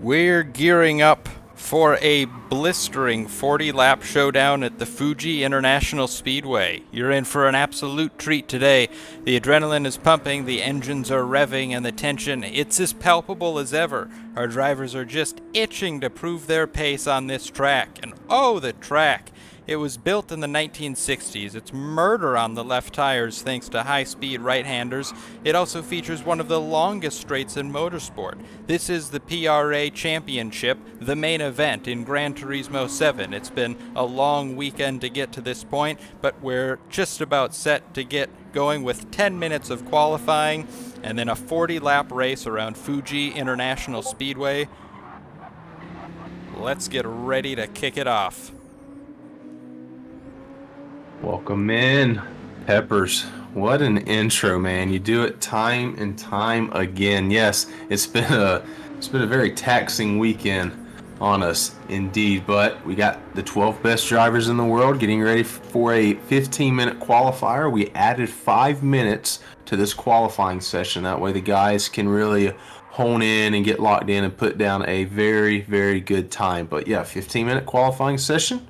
We're gearing up for a blistering 40-lap showdown at the Fuji International Speedway. You're in for an absolute treat today. The adrenaline is pumping, the engines are revving, and the tension, it's as palpable as ever. Our drivers are just itching to prove their pace on this track. And oh, the track! It was built in the 1960s. It's murder on the left tires thanks to high-speed right-handers. It also features one of the longest straights in motorsport. This is the PRA Championship, the main event in Gran Turismo 7. It's been a long weekend to get to this point, but we're just about set to get going with 10 minutes of qualifying and then a 40-lap race around Fuji International Speedway. Let's get ready to kick it off. Welcome in, Peppers. What an intro, man. You do it time and time again. Yes, it's been a very taxing weekend on us indeed, but we got the 12 best drivers in the world getting ready for a 15-minute qualifier. We added 5 minutes to this qualifying session. That way the guys can really hone in and get locked in and put down a very, very good time. But yeah, 15-minute qualifying session.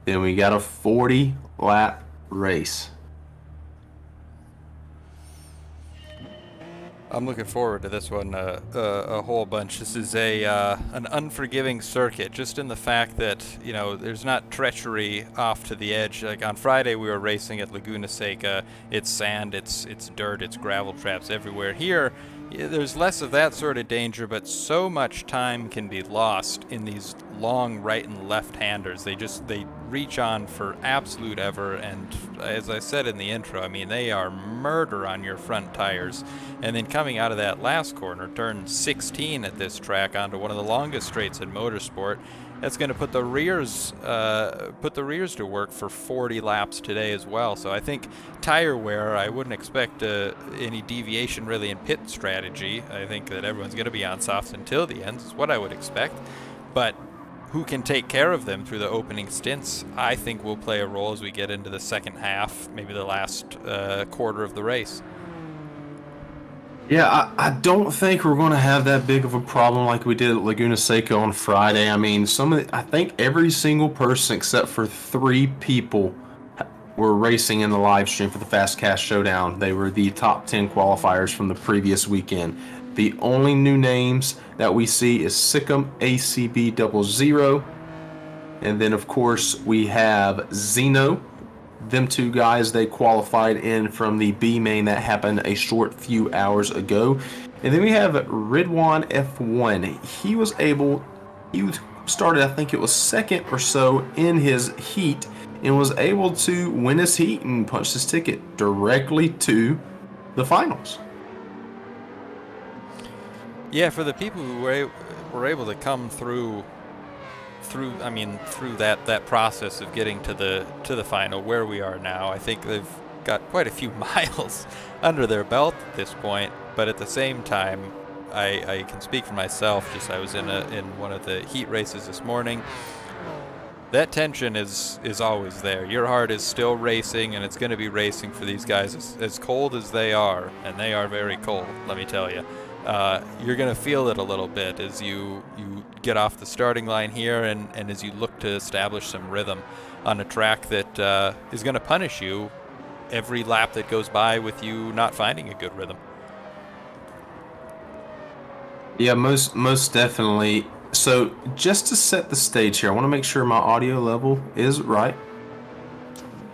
Then we got a 40-lap race. I'm looking forward to this one a whole bunch. This is an unforgiving circuit, just in the fact that, you know, there's not treachery off to the edge. Like on Friday we were racing at Laguna Seca. It's sand, it's dirt, it's gravel traps everywhere. Here, there's less of that sort of danger, but so much time can be lost in these long right and left-handers. They reach on for absolute ever, and as I said in the intro, I mean, they are murder on your front tires. And then coming out of that last corner, turn 16 at this track onto one of the longest straights in motorsport, that's going to put the rears to work for 40 laps today as well. So I think tire wear, I wouldn't expect any deviation really in pit strategy. I think that everyone's going to be on softs until the end, is what I would expect. But who can take care of them through the opening stints, I think will play a role as we get into the second half, maybe the last quarter of the race. Yeah, I don't think we're going to have that big of a problem like we did at Laguna Seca on Friday. I mean, I think every single person except for 3 people were racing in the live stream for the Fast Cash Showdown. They were the top 10 qualifiers from the previous weekend. The only new names that we see is Sikkim ACB00, and then of course we have Zeno. Them 2 guys, they qualified in from the B main that happened a short few hours ago. And then we have Ridwan F1. He started, I think it was second or so in his heat, and was able to win his heat and punch his ticket directly to the finals. Yeah, for the people who were able to come through that process of getting to the final where we are now, I think they've got quite a few miles under their belt at this point. But at the same time, I can speak for myself. Just I was in one of the heat races this morning. That tension is always there. Your heart is still racing, and it's going to be racing for these guys as cold as they are, and they are very cold, let me tell you. You're going to feel it a little bit as you get off the starting line here and as you look to establish some rhythm on a track that is going to punish you every lap that goes by with you not finding a good rhythm. Yeah, most definitely. So just to set the stage here, I want to make sure my audio level is right.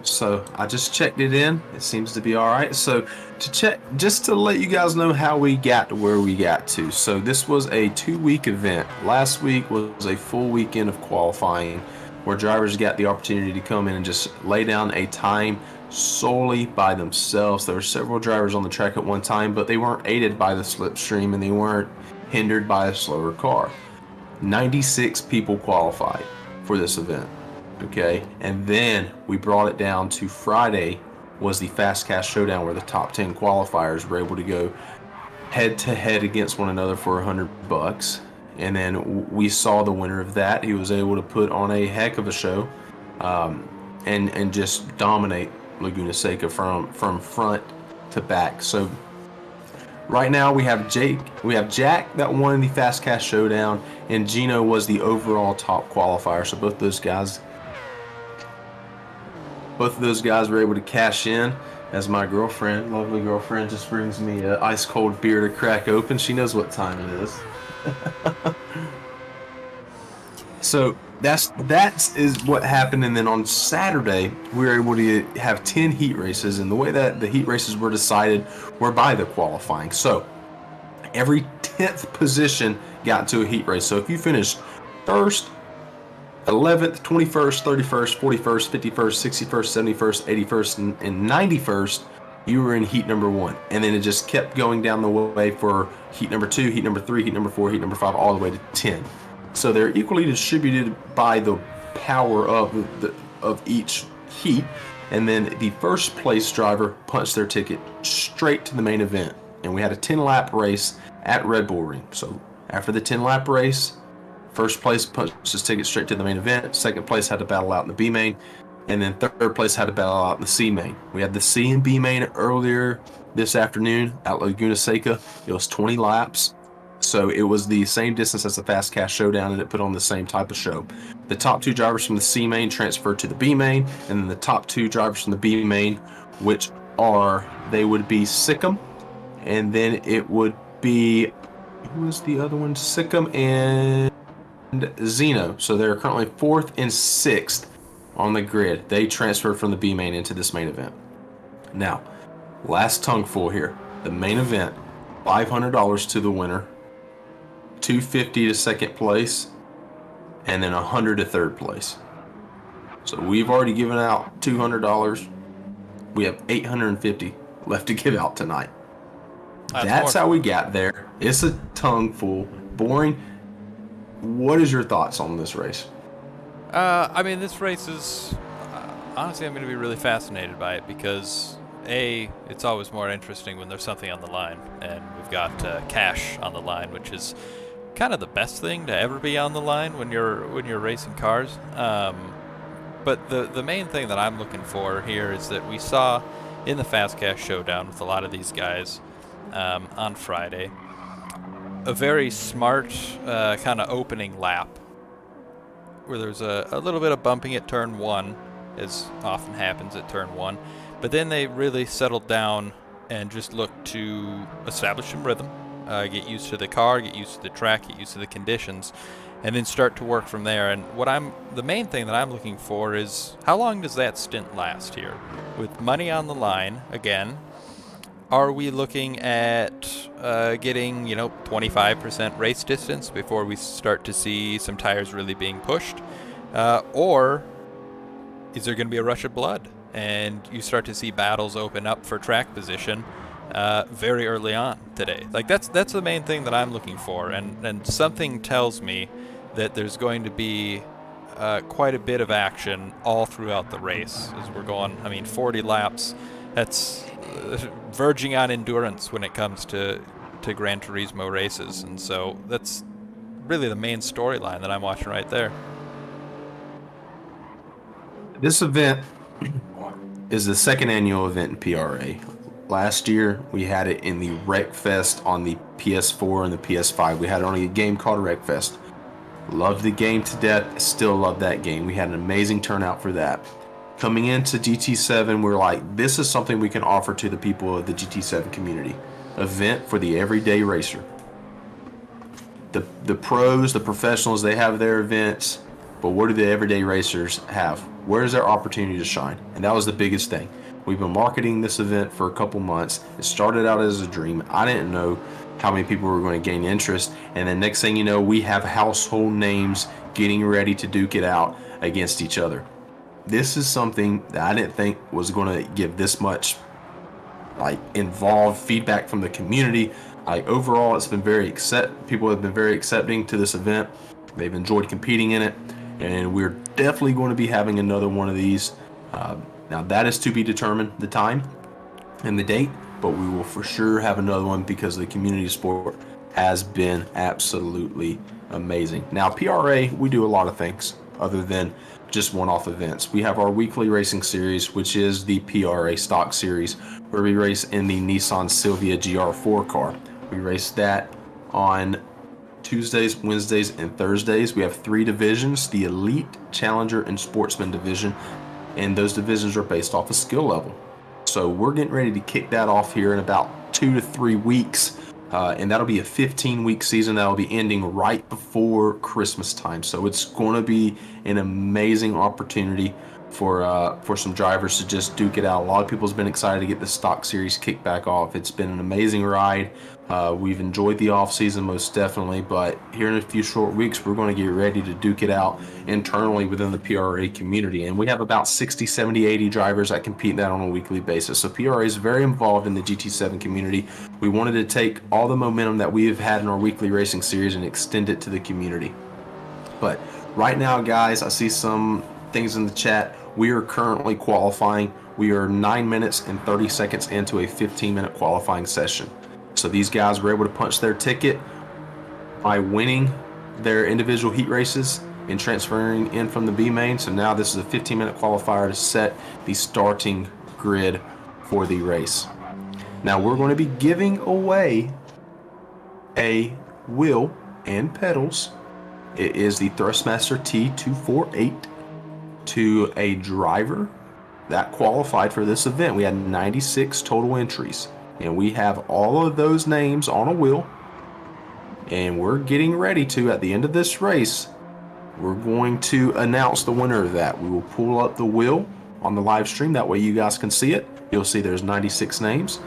So I just checked it in. It seems to be all right. So to check, just to let you guys know how we got to where we got to. So this was a 2-week event. Last week was a full weekend of qualifying where drivers got the opportunity to come in and just lay down a time solely by themselves. There were several drivers on the track at one time, but they weren't aided by the slipstream and they weren't hindered by a slower car. 96 people qualified for this event. Okay, and then we brought it down to Friday was the Fast Cash Showdown where the top 10 qualifiers were able to go head to head against one another for $100. And then we saw the winner of that. He was able to put on a heck of a show and just dominate Laguna Seca from front to back. So Right now we have Jack that won the Fast Cash Showdown, and Gino was the overall top qualifier. So both of those guys were able to cash in. As my girlfriend, lovely girlfriend, just brings me an ice cold beer to crack open. She knows what time it is. So that is what happened, and then on Saturday we were able to have 10 heat races, and the way that the heat races were decided were by the qualifying. So every 10th position got to a heat race. So if you finished first, 11th, 21st, 31st, 41st, 51st, 61st, 71st, 81st, and 91st, you were in heat number 1. And then it just kept going down the way for heat number 2, heat number 3, heat number 4, heat number 5, all the way to 10. So they're equally distributed by the power of each heat. And then the first place driver punched their ticket straight to the main event. And we had a 10-lap race at Red Bull Ring. So after the 10-lap race, first place punched his ticket straight to the main event. Second place had to battle out in the B main. And then third place had to battle out in the C main. We had the C and B main earlier this afternoon at Laguna Seca. It was 20 laps. So it was the same distance as the Fast Cash Showdown, and it put on the same type of show. The top 2 drivers from the C main transferred to the B main, and then the top 2 drivers from the B main, they would be Sikkim, and then it would be, who was the other one? Sikkim and Zeno. So they're currently 4th and 6th on the grid. They transferred from the B main into this main event. Now, last tongueful here. The main event, $500 to the winner, $250 to second place, and then $100 to third place. So we've already given out $200. We have $850 left to give out tonight. That's how we got there. It's a tongueful, boring. What is your thoughts on this race? I mean, this race is honestly, I'm going to be really fascinated by it because it's always more interesting when there's something on the line, and we've got cash on the line, which is kind of the best thing to ever be on the line when you're racing cars. But the main thing that I'm looking for here is that we saw in the Fast Cash Showdown with a lot of these guys on Friday a very smart kind of opening lap where there's a little bit of bumping at turn 1, as often happens at turn 1, but then they really settled down and just looked to establish some rhythm, get used to the car, get used to the track, get used to the conditions, and then start to work from there. And the main thing that I'm looking for is, how long does that stint last here? With money on the line, again, are we looking at getting 25% race distance before we start to see some tires really being pushed? Or is there going to be a rush of blood and you start to see battles open up for track position very early on today? Like that's the main thing that I'm looking for, and something tells me that there's going to be quite a bit of action all throughout the race as we're going. 40 laps, that's verging on endurance when it comes to Gran Turismo races, and so that's really the main storyline that I'm watching right there. This event is the second annual event in PRA. Last year, we had it in the Wreckfest on the PS4 and the PS5. We had it on a game called Wreckfest. Loved the game to death. Still love that game. We had an amazing turnout for that. Coming into GT7, we're like, this is something we can offer to the people of the GT7 community. Event for the everyday racer. The pros, the professionals, they have their events, but what do the everyday racers have? Where's their opportunity to shine? And that was the biggest thing. We've been marketing this event for a couple months. It started out as a dream. I didn't know how many people were going to gain interest. And then next thing you know, we have household names getting ready to duke it out against each other. This is something that I didn't think was going to give this much involved feedback from the community. Overall, it's been people have been very accepting to this event. They've enjoyed competing in it, and we're definitely going to be having another one of these. Now that is to be determined, the time and the date, but we will for sure have another one because the community support has been absolutely amazing. Now PRA, we do a lot of things. other than just one-off events. We have our weekly racing series, which is the PRA Stock Series, where we race in the Nissan Silvia GR4 car. We race that on Tuesdays, Wednesdays, and Thursdays. We have 3 divisions: the Elite, Challenger, and Sportsman division, and those divisions are based off of skill level. So we're getting ready to kick that off here in about 2 to 3 weeks. And that'll be a 15-week season that'll be ending right before Christmas time. So it's going to be an amazing opportunity for some drivers to just duke it out. A lot of people have been excited to get the stock series kicked back off. It's been an amazing ride. We've enjoyed the off season most definitely, but here in a few short weeks, we're going to get ready to duke it out internally within the PRA community. And we have about 60, 70, 80 drivers that compete that on a weekly basis. So PRA is very involved in the GT7 community. We wanted to take all the momentum that we have had in our weekly racing series and extend it to the community. But right now, guys, I see some things in the chat. We are currently qualifying. We are 9 minutes and 30 seconds into a 15-minute qualifying session. So these guys were able to punch their ticket by winning their individual heat races and transferring in from the B main. So now this is a 15-minute qualifier to set the starting grid for the race. Now we're going to be giving away a wheel and pedals. It is the Thrustmaster T248 to a driver that qualified for this event. We had 96 total entries, and we have all of those names on a wheel, and we're getting ready to, at the end of this race, we're going to announce the winner of that. We will pull up the wheel on the live stream. That way you guys can see it. You'll see there's 96 names.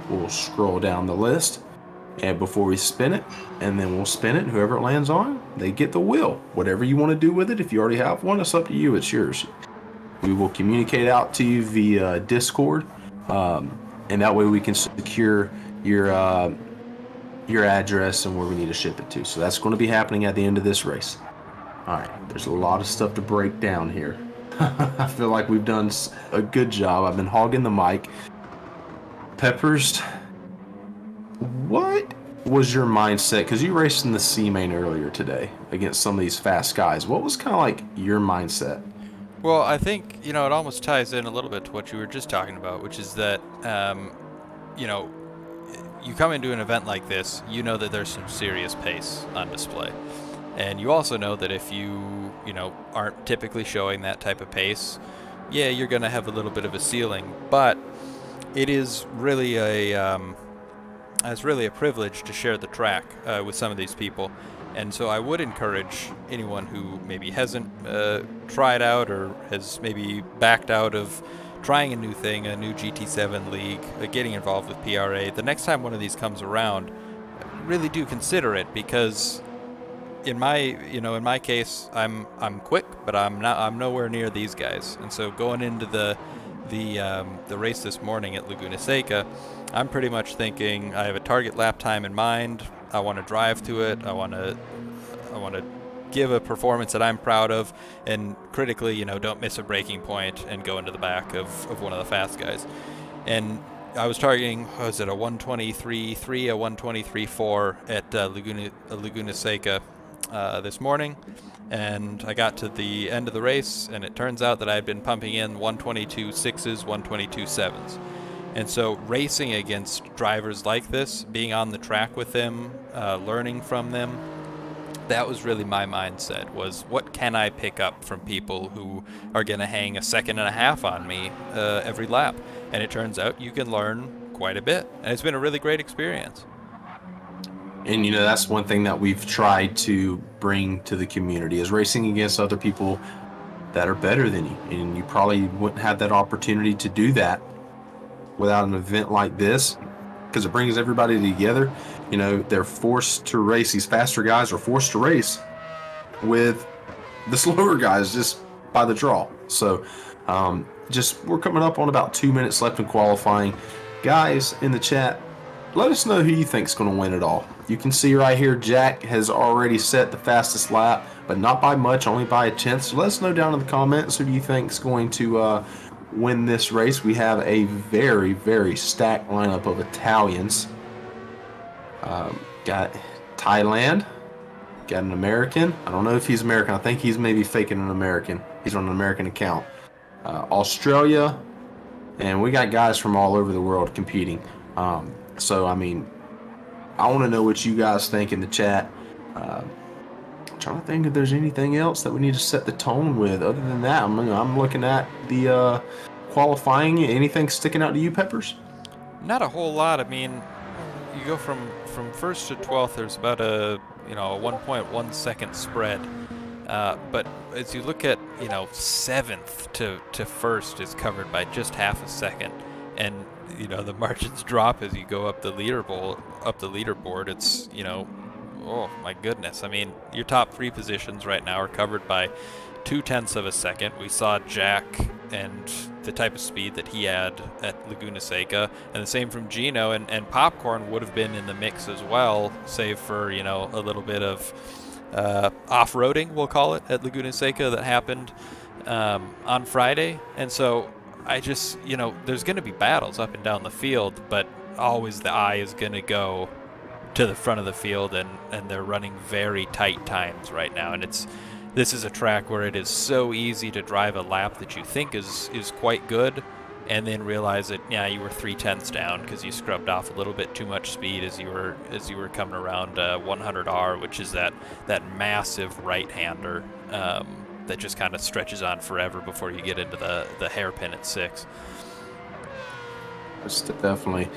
We'll scroll down the list, and before we spin it, and then we'll spin it, and whoever it lands on, they get the wheel. Whatever you want to do with it, if you already have one, it's up to you. It's yours. We will communicate out to you via Discord, and that way we can secure your address and where we need to ship it to. So that's going to be happening at the end of this race. All right, there's a lot of stuff to break down here. I feel like we've done a good job. I've been hogging the mic. Peppers, what was your mindset? Because you raced in the C main earlier today against some of these fast guys. What was kind of like your mindset? Well, I think, it almost ties in a little bit to what you were just talking about, which is that, you come into an event like this, you know that there's some serious pace on display. And you also know that if you aren't typically showing that type of pace, yeah, you're going to have a little bit of a ceiling. But it is really it's really a privilege to share the track with some of these people. And so I would encourage anyone who maybe hasn't tried out or has maybe backed out of trying a new thing, a new GT7 league, getting involved with PRA, the next time one of these comes around, really do consider it, because in my case, I'm quick, but I'm nowhere near these guys. And so going into the race this morning at Laguna Seca, I'm pretty much thinking I have a target lap time in mind. I want to drive to it. I want to give a performance that I'm proud of, and critically, don't miss a braking point and go into the back of one of the fast guys. And I was targeting, a 123.3, a 123.4 at Laguna Seca this morning, and I got to the end of the race, and it turns out that I had been pumping in 122.6s, 122.7s. And so racing against drivers like this, being on the track with them, learning from them, that was really my mindset, was what can I pick up from people who are going to hang a second and a half on me every lap. And it turns out you can learn quite a bit. And it's been a really great experience. And that's one thing that we've tried to bring to the community, is racing against other people that are better than you. And you probably wouldn't have that opportunity to do that without an event like this, because it brings everybody together. They're forced to race. These faster guys are forced to race with the slower guys just by the draw. So we're coming up on about 2 minutes left in qualifying. Guys in the chat, let us know who you think is going to win it all. You can see right here, Jack has already set the fastest lap, but not by much, only by a tenth. So let us know down in the comments who do you think is going to win this race. We have a very, very stacked lineup of Italians. Got Thailand, Got an American. I don't know if he's American. I think he's maybe faking an American. He's on an American account. Australia, and we got guys from all over the world competing. So I mean, I want to know what you guys think in the chat. I'm trying to think if there's anything else that we need to set the tone with. Other than that, I'm looking at the qualifying. Anything sticking out to you, Peppers? Not a whole lot. I mean, you go from first to 12th. There's about a 1.1 second spread. But as you look at 7th to first is covered by just half a second, and the margins drop as you go up the leaderboard. It's oh my goodness. I mean, your top 3 positions right now are covered by 0.2 of a second. We saw Jack and the type of speed that he had at Laguna Seca, and the same from Gino, and Popcorn would have been in the mix as well, save for a little bit of off-roading, we'll call it, at Laguna Seca that happened on Friday. And so I just there's going to be battles up and down the field, but always the eye is going to go to the front of the field, and they're running very tight times right now, and this is a track where it is so easy to drive a lap that you think is quite good, and then realize that you were 0.3 down because you scrubbed off a little bit too much speed as you were coming around 100R, which is that massive right-hander that just kind of stretches on forever before you get into the hairpin at 6. That's definitely.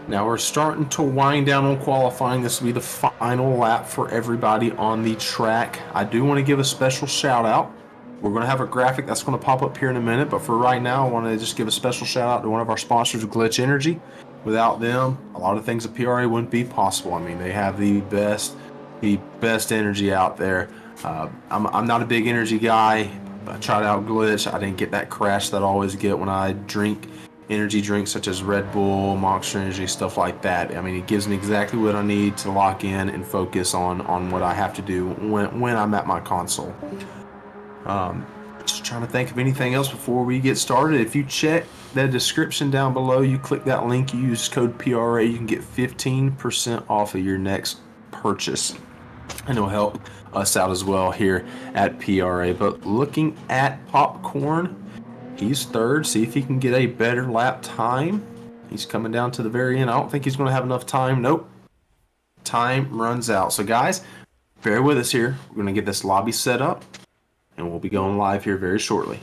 Now we're starting to wind down on qualifying. This will be the final lap for everybody on the track. I do want to give a special shout out. We're going to have a graphic that's going to pop up here in a minute, but for right now, I want to just give a special shout out to one of our sponsors, Glitch Energy. Without them, a lot of things at PRA wouldn't be possible. I mean, they have the best energy out there. I'm not a big energy guy. I tried out Glitch. I didn't get that crash that I always get when I drink energy drinks such as Red Bull, Monster Energy, stuff like that. I mean, it gives me exactly what I need to lock in and focus on what I have to do when I'm at my console. Just trying to think of anything else before we get started. If you check the description down below, you click that link, you use code PRA, you can get 15% off of your next purchase. And it'll help us out as well here at PRA. But looking at Popcorn, he's third. See if he can get a better lap time. He's coming down to the very end. I don't think he's going to have enough time. Nope. Time runs out. So guys, bear with us here. We're going to get this lobby set up, and we'll be going live here very shortly.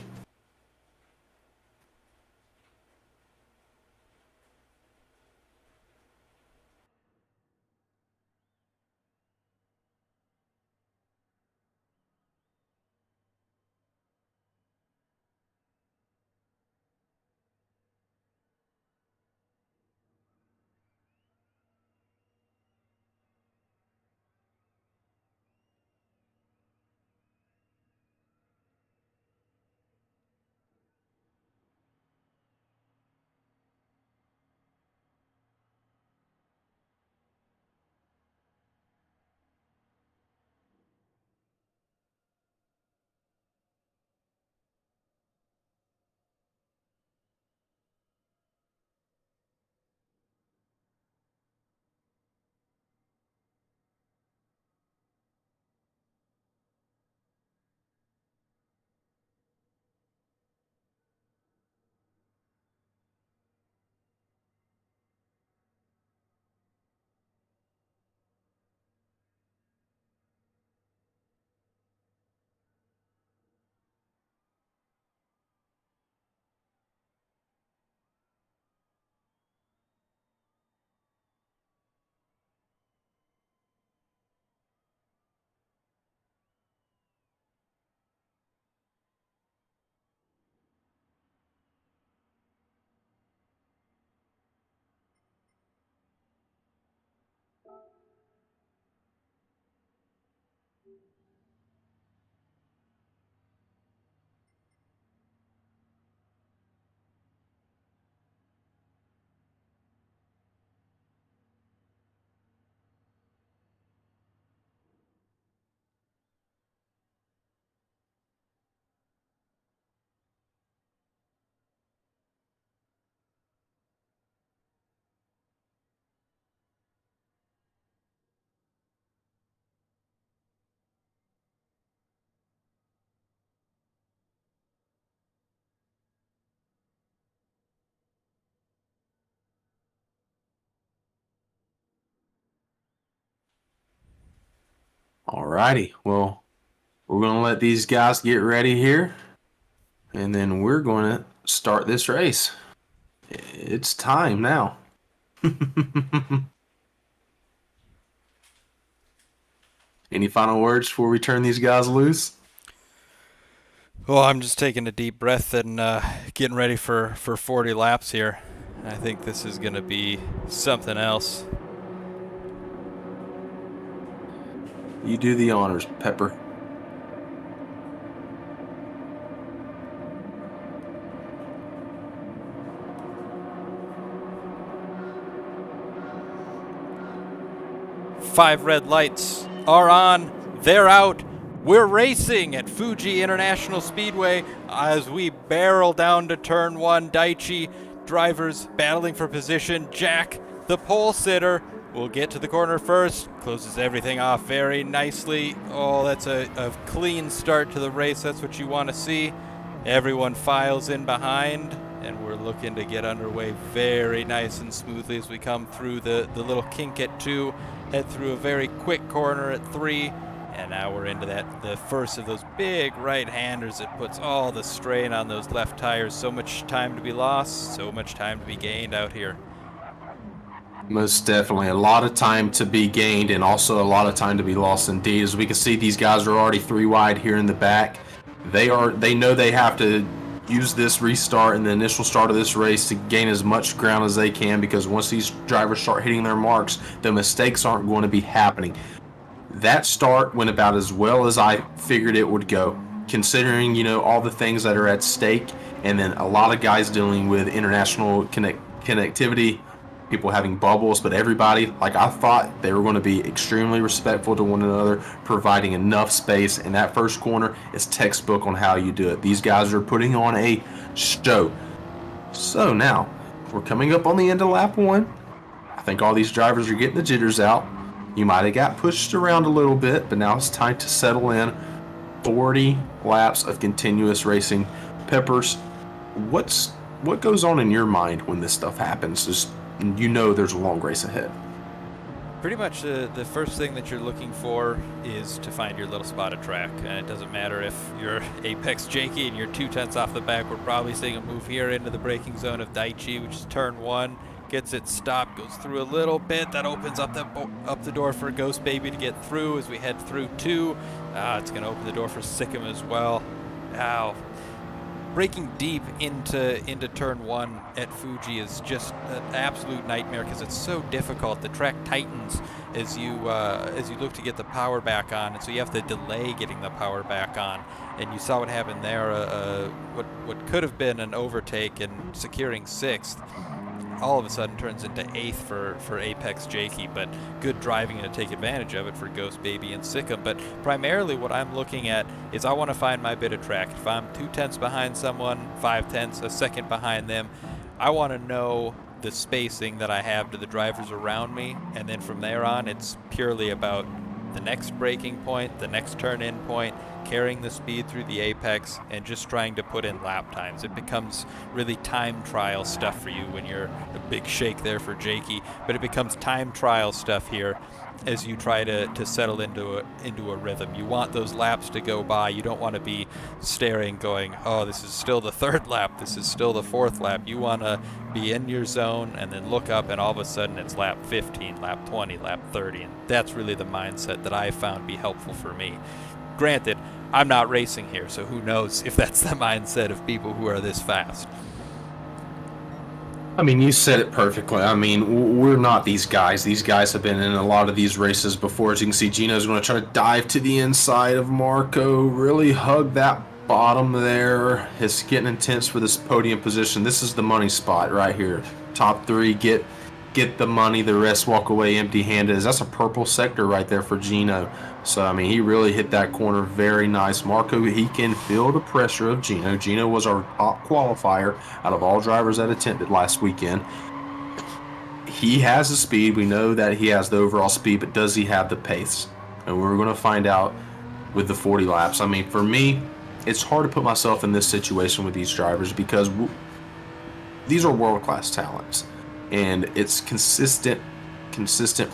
righty. Well, we're going to let these guys get ready here, and then we're going to start this race. It's time now. Any final words before we turn these guys loose? Well, I'm just taking a deep breath and getting ready for 40 laps here. I think this is going to be something else. You do the honors, Pepper. Five red lights are on. They're out. We're racing at Fuji International Speedway as we barrel down to turn one. Daichi drivers battling for position. Jack, the pole sitter, will get to the corner first. Closes everything off very nicely. Oh, that's a clean start to the race. That's what you want to see. Everyone files in behind, and we're looking to get underway very nice and smoothly as we come through the little kink at 2, head through a very quick corner at 3, and now we're into the first of those big right-handers that puts all the strain on those left tires. So much time to be lost, so much time to be gained out here. Most definitely. A lot of time to be gained and also a lot of time to be lost indeed. As we can see, these guys are already 3 wide here in the back. They know they have to use this restart in the initial start of this race to gain as much ground as they can, because once these drivers start hitting their marks, the mistakes aren't going to be happening. That start went about as well as I figured it would go, considering, you know, all the things that are at stake, and then a lot of guys dealing with international connectivity, people having bubbles, but everybody, like I thought, they were going to be extremely respectful to one another, providing enough space, and that first corner is textbook on how you do it. These guys are putting on a show. So now, we're coming up on the end of lap 1. I think all these drivers are getting the jitters out. You might have got pushed around a little bit, but now it's time to settle in. 40 laps of continuous racing. Peppers, what goes on in your mind when this stuff happens? Just, you know there's a long race ahead. Pretty much the first thing that you're looking for is to find your little spot of track. And it doesn't matter if you're Apex Jakey and you're 2/10 off the back. We're probably seeing a move here into the braking zone of Daichi, which is turn 1. Gets it stopped, goes through a little bit. That opens up the door for Ghost Baby to get through as we head through 2. It's going to open the door for Sikkim as well. Now, breaking deep into turn 1 at Fuji is just an absolute nightmare because it's so difficult. The track tightens as you look to get the power back on, and so you have to delay getting the power back on. And you saw what happened there. What could have been an overtake and securing 6th. All of a sudden turns into 8th for Apex Jakey, but good driving to take advantage of it for Ghost Baby and Sikkim. But primarily what I'm looking at is I want to find my bit of track. If I'm 2/10 behind someone, 5/10, a second behind them, I want to know the spacing that I have to the drivers around me, and then from there on it's purely about the next braking point, the next turn-in point, carrying the speed through the apex, and just trying to put in lap times. It becomes really time trial stuff for you when you're a big shake there for Jakey, but it becomes time trial stuff here as you try to settle into a rhythm. You want those laps to go by. You don't want to be staring going, oh, this is still the 3rd lap, this is still the 4th lap. You want to be in your zone and then look up and all of a sudden it's lap 15, lap 20, lap 30, and that's really the mindset that I found be helpful for me. Granted, I'm not racing here, so who knows if that's the mindset of people who are this fast. I mean, you said it perfectly. I mean, we're not these guys. These guys have been in a lot of these races before. As you can see, Gino's going to try to dive to the inside of Marco, really hug that bottom there. It's getting intense for this podium position. This is the money spot right here. Top 3, get the money, the rest walk away empty-handed. That's a purple sector right there for Gino. So, I mean, he really hit that corner very nice. Marco, he can feel the pressure of Gino. Gino was our top qualifier out of all drivers that attended last weekend. He has the speed. We know that he has the overall speed, but does he have the pace? And we're going to find out with the 40 laps. I mean, for me, it's hard to put myself in this situation with these drivers because these are world-class talents. And it's consistent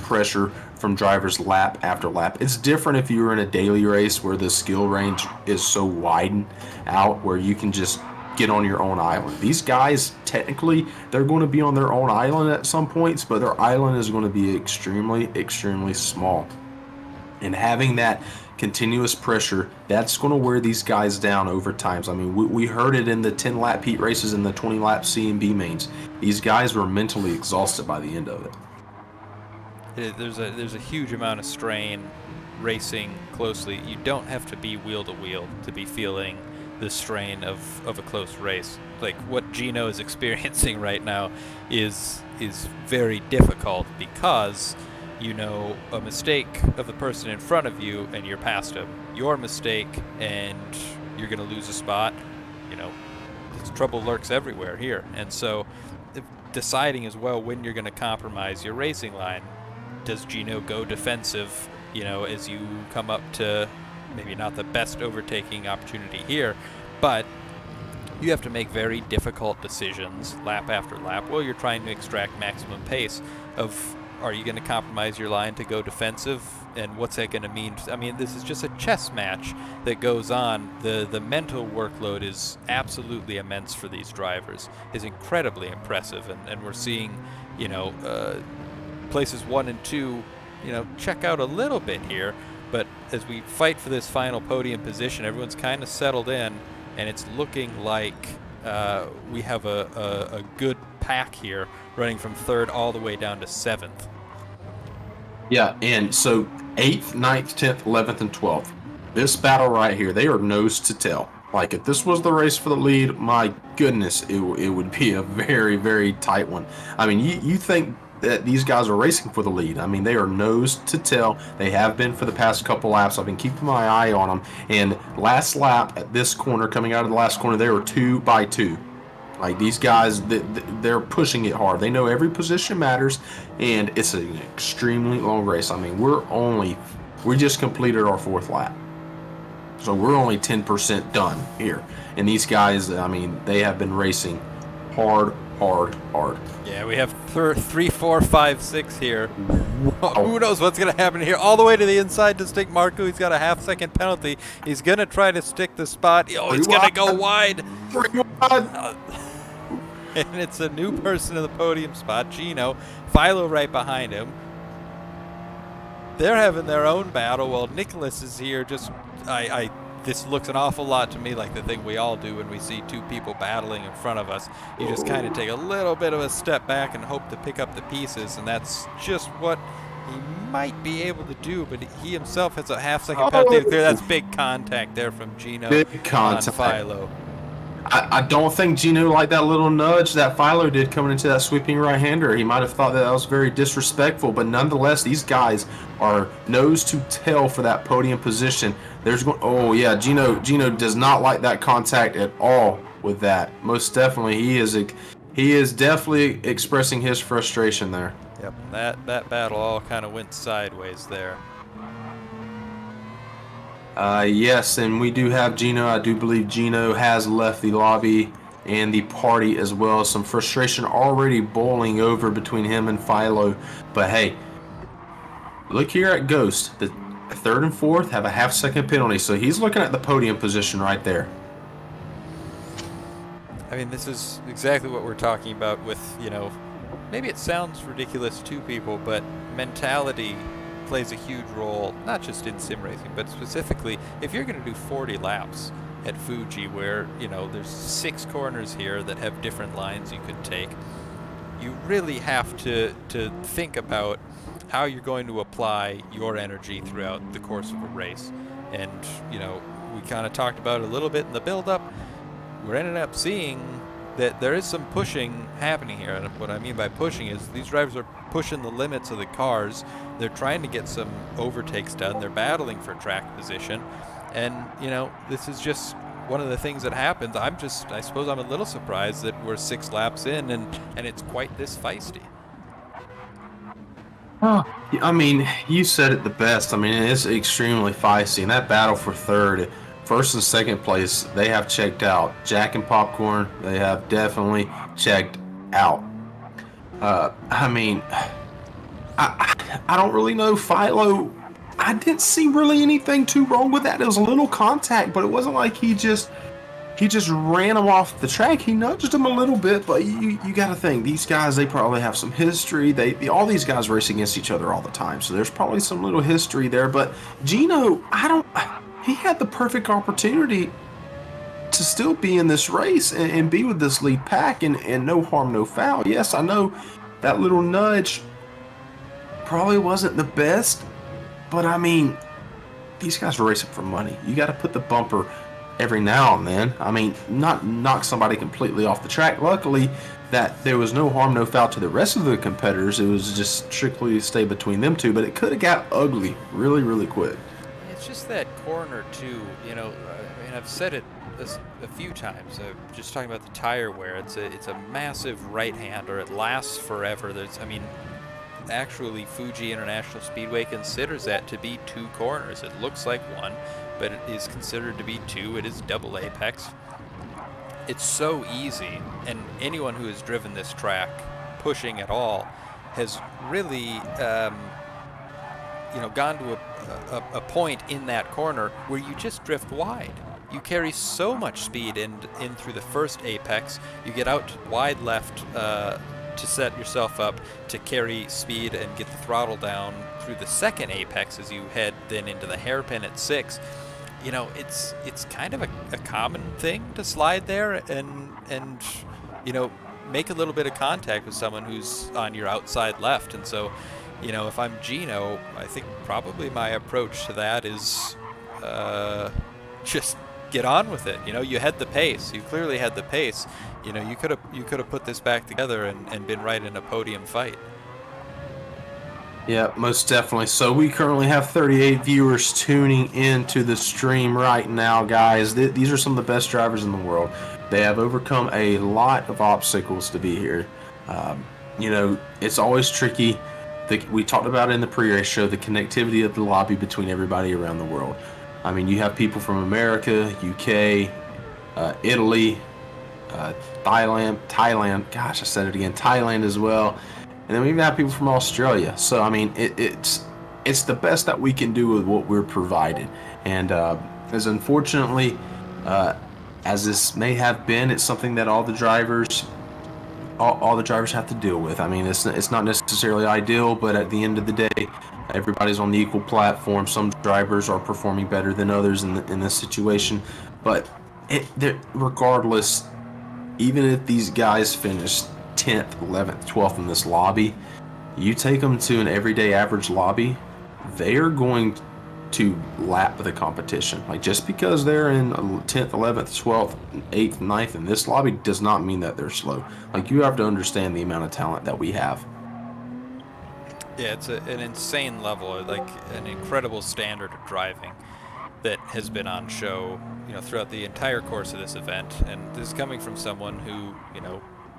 pressure from drivers lap after lap. It's different if you're in a daily race where the skill range is so widened out where you can just get on your own island. These guys, technically, they're going to be on their own island at some points, but their island is going to be extremely, extremely small. And having that continuous pressure, that's going to wear these guys down over times. I mean, we heard it in the 10-lap heat races and the 20-lap C and B mains. These guys were mentally exhausted by the end of it. There's a huge amount of strain racing closely. You don't have to be wheel to wheel to be feeling the strain of a close race. Like what Gino is experiencing right now is very difficult because you know a mistake of the person in front of you and you're past him. Your mistake and you're going to lose a spot. You know, trouble lurks everywhere here. And so deciding as well when you're going to compromise your racing line. Does Gino go defensive, you know, as you come up to maybe not the best overtaking opportunity here, but you have to make very difficult decisions lap after lap while you're trying to extract maximum pace of, are you going to compromise your line to go defensive, and what's that going to mean? I mean, this is just a chess match that goes on. The mental workload is absolutely immense for these drivers. Is incredibly impressive, and we're seeing, you know, places 1 and 2, you know, check out a little bit here. But as we fight for this final podium position, everyone's kind of settled in, and it's looking like we have a good pack here, running from 3rd all the way down to 7th. Yeah, and so 8th, 9th, 10th, 11th, and 12th. This battle right here, they are nose to tail. Like, if this was the race for the lead, my goodness, it would be a very, very tight one. I mean, you think that these guys are racing for the lead. I mean, they are nose to tail. They have been for the past couple laps. I've been keeping my eye on them. And last lap at this corner, coming out of the last corner, they were 2 by 2. Like, these guys, they're pushing it hard. They know every position matters, and it's an extremely long race. I mean, we just completed our 4th lap. So we're only 10% done here. And these guys, I mean, they have been racing hard. Yeah, we have 3, 4, 5, 6 here. Who knows what's going to happen here? All the way to the inside to stick Marco. He's got a half-second penalty. He's going to try to stick the spot. Oh, he's going to go wide. And it's a new person in the podium spot, Gino. Philo right behind him. They're having their own battle while Nicholas is here. Just, this looks an awful lot to me like the thing we all do when we see 2 people battling in front of us. You just kind of take a little bit of a step back and hope to pick up the pieces, and that's just what he might be able to do, but he himself has a half-second penalty to clear. That's big contact there from Gino on Philo. I don't think Gino liked that little nudge that Philo did coming into that sweeping right-hander. He might have thought that was very disrespectful, but nonetheless, these guys are nose to tail for that podium position. Gino does not like that contact at all with that. Most definitely, he is definitely expressing his frustration there. Yep, that battle all kind of went sideways there. Yes, and we do have Gino. I do believe Gino has left the lobby and the party as well. Some frustration already boiling over between him and Philo. But hey, look here at Ghost. The 3rd and 4th have a half-second penalty, so he's looking at the podium position right there. I mean, this is exactly what we're talking about with, you know, maybe it sounds ridiculous to people, but mentality plays a huge role, not just in sim racing, but specifically if you're going to do 40 laps at Fuji, where, you know, there's 6 corners here that have different lines you could take. You really have to think about how you're going to apply your energy throughout the course of a race. And, you know, we kind of talked about it a little bit in the build-up. We're ending up seeing that there is some pushing happening here. And what I mean by pushing is these drivers are pushing the limits of the cars. They're trying to get some overtakes done. They're battling for track position. And, you know, this is just one of the things that happens. I suppose I'm a little surprised that we're 6 laps in and it's quite this feisty. I mean, you said it the best. I mean, it's extremely feisty. And that battle for 3rd, 1st and 2nd place, they have checked out. Jack and Popcorn, they have definitely checked out. I mean, I don't really know. Philo, I didn't see really anything too wrong with that. It was a little contact, but it wasn't like he just ran him off the track. He nudged him a little bit, but you got to think these guys, they probably have some history. All these guys race against each other all the time, so there's probably some little history there. But Gino, he had the perfect opportunity to still be in this race and be with this lead pack and no harm, no foul. Yes, I know that little nudge probably wasn't the best, but I mean, these guys are racing for money. You got to put the bumper every now and then. I mean, not knock somebody completely off the track. Luckily, that there was no harm, no foul to the rest of the competitors. It was just strictly stay between them two, but it could have got ugly really, really quick. It's just that corner too. I mean, I've said it a few times. Just talking about the tire wear. It's a massive right-hander. It lasts forever. Actually, Fuji International Speedway considers that to be 2 corners. It looks like 1, but it is considered to be 2. It is double apex. It's so easy, and anyone who has driven this track, pushing at all, has really, gone to a point in that corner where you just drift wide. You carry so much speed in through the first apex. You get out wide left to set yourself up to carry speed and get the throttle down through the second apex as you head then into the hairpin at 6. It's kind of a common thing to slide there and make a little bit of contact with someone who's on your outside left. And so, if I'm Gino, I think probably my approach to that is just get on with it. You had the pace. You clearly had the pace. You could have put this back together and been right in a podium fight. Yeah, most definitely. So we currently have 38 viewers tuning into the stream right now, guys. These are some of the best drivers in the world. They have overcome a lot of obstacles to be here. It's always tricky. We talked about it in the pre-race show, the connectivity of the lobby between everybody around the world. I mean, you have people from America, UK, Italy, Thailand. Gosh, I said it again. Thailand as well. And then we even have people from Australia. So, I mean, it's the best that we can do with what we're provided. And as unfortunately, as this may have been, it's something that all the drivers have to deal with. I mean, it's not necessarily ideal, but at the end of the day, everybody's on the equal platform. Some drivers are performing better than others in this situation. But regardless, even if these guys finish 10th, 11th, 12th in this lobby, you take them to an everyday average lobby, they are going to lap the competition. Like, just because they're in 10th, 11th, 12th, 8th, 9th in this lobby does not mean that they're slow. Like, you have to understand the amount of talent that we have. Yeah, it's an insane level, like an incredible standard of driving that has been on show, throughout the entire course of this event. And this is coming from someone who,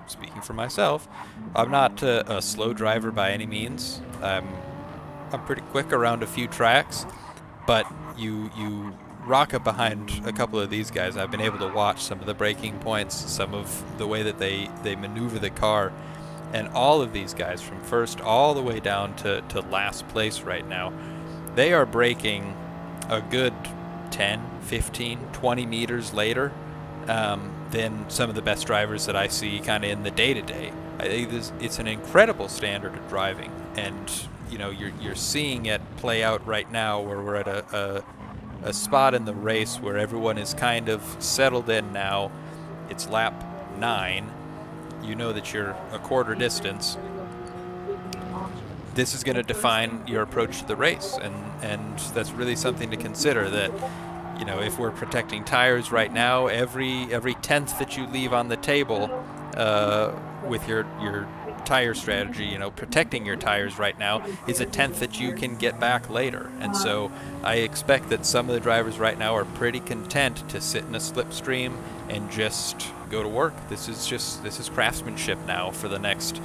speaking for myself, I'm not a slow driver by any means. I'm pretty quick around a few tracks, but you rock up behind a couple of these guys. I've been able to watch some of the braking points, some of the way that they maneuver the car, and all of these guys from first all the way down to last place right now, they are braking a good 10, 15, 20 meters later than some of the best drivers that I see kind of in the day-to-day. I think it's an incredible standard of driving, and you're seeing it play out right now, where we're at a spot in the race where everyone is kind of settled in now. It's lap 9. You know that you're a quarter distance. This is going to define your approach to the race, and that's really something to consider. That if we're protecting tires right now, every tenth that you leave on the table with your tire strategy, protecting your tires right now is a tenth that you can get back later. And so I expect that some of the drivers right now are pretty content to sit in a slipstream and just go to work. This is craftsmanship now for the next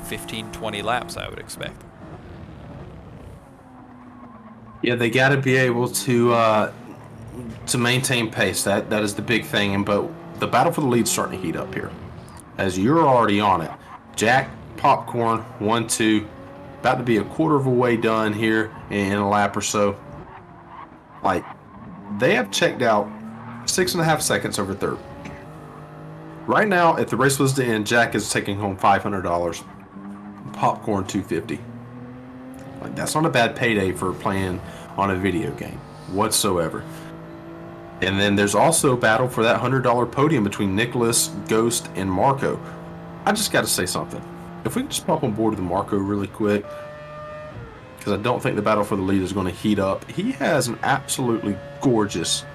15, 20 laps, I would expect. Yeah, they got to be able to maintain pace. That is the big thing. But the battle for the lead's starting to heat up here, as you're already on it. Jack, Popcorn, 1, 2, about to be a quarter of a way done here in a lap or so. Like, they have checked out 6.5 seconds over third. Right now, if the race was to end, Jack is taking home $500. Popcorn $250. Like, that's not a bad payday for playing on a video game whatsoever. And then there's also a battle for that $100 podium between Nicholas, Ghost, and Marco. I just got to say something. If we can just pop on board with Marco really quick, because I don't think the battle for the lead is going to heat up. He has an absolutely gorgeous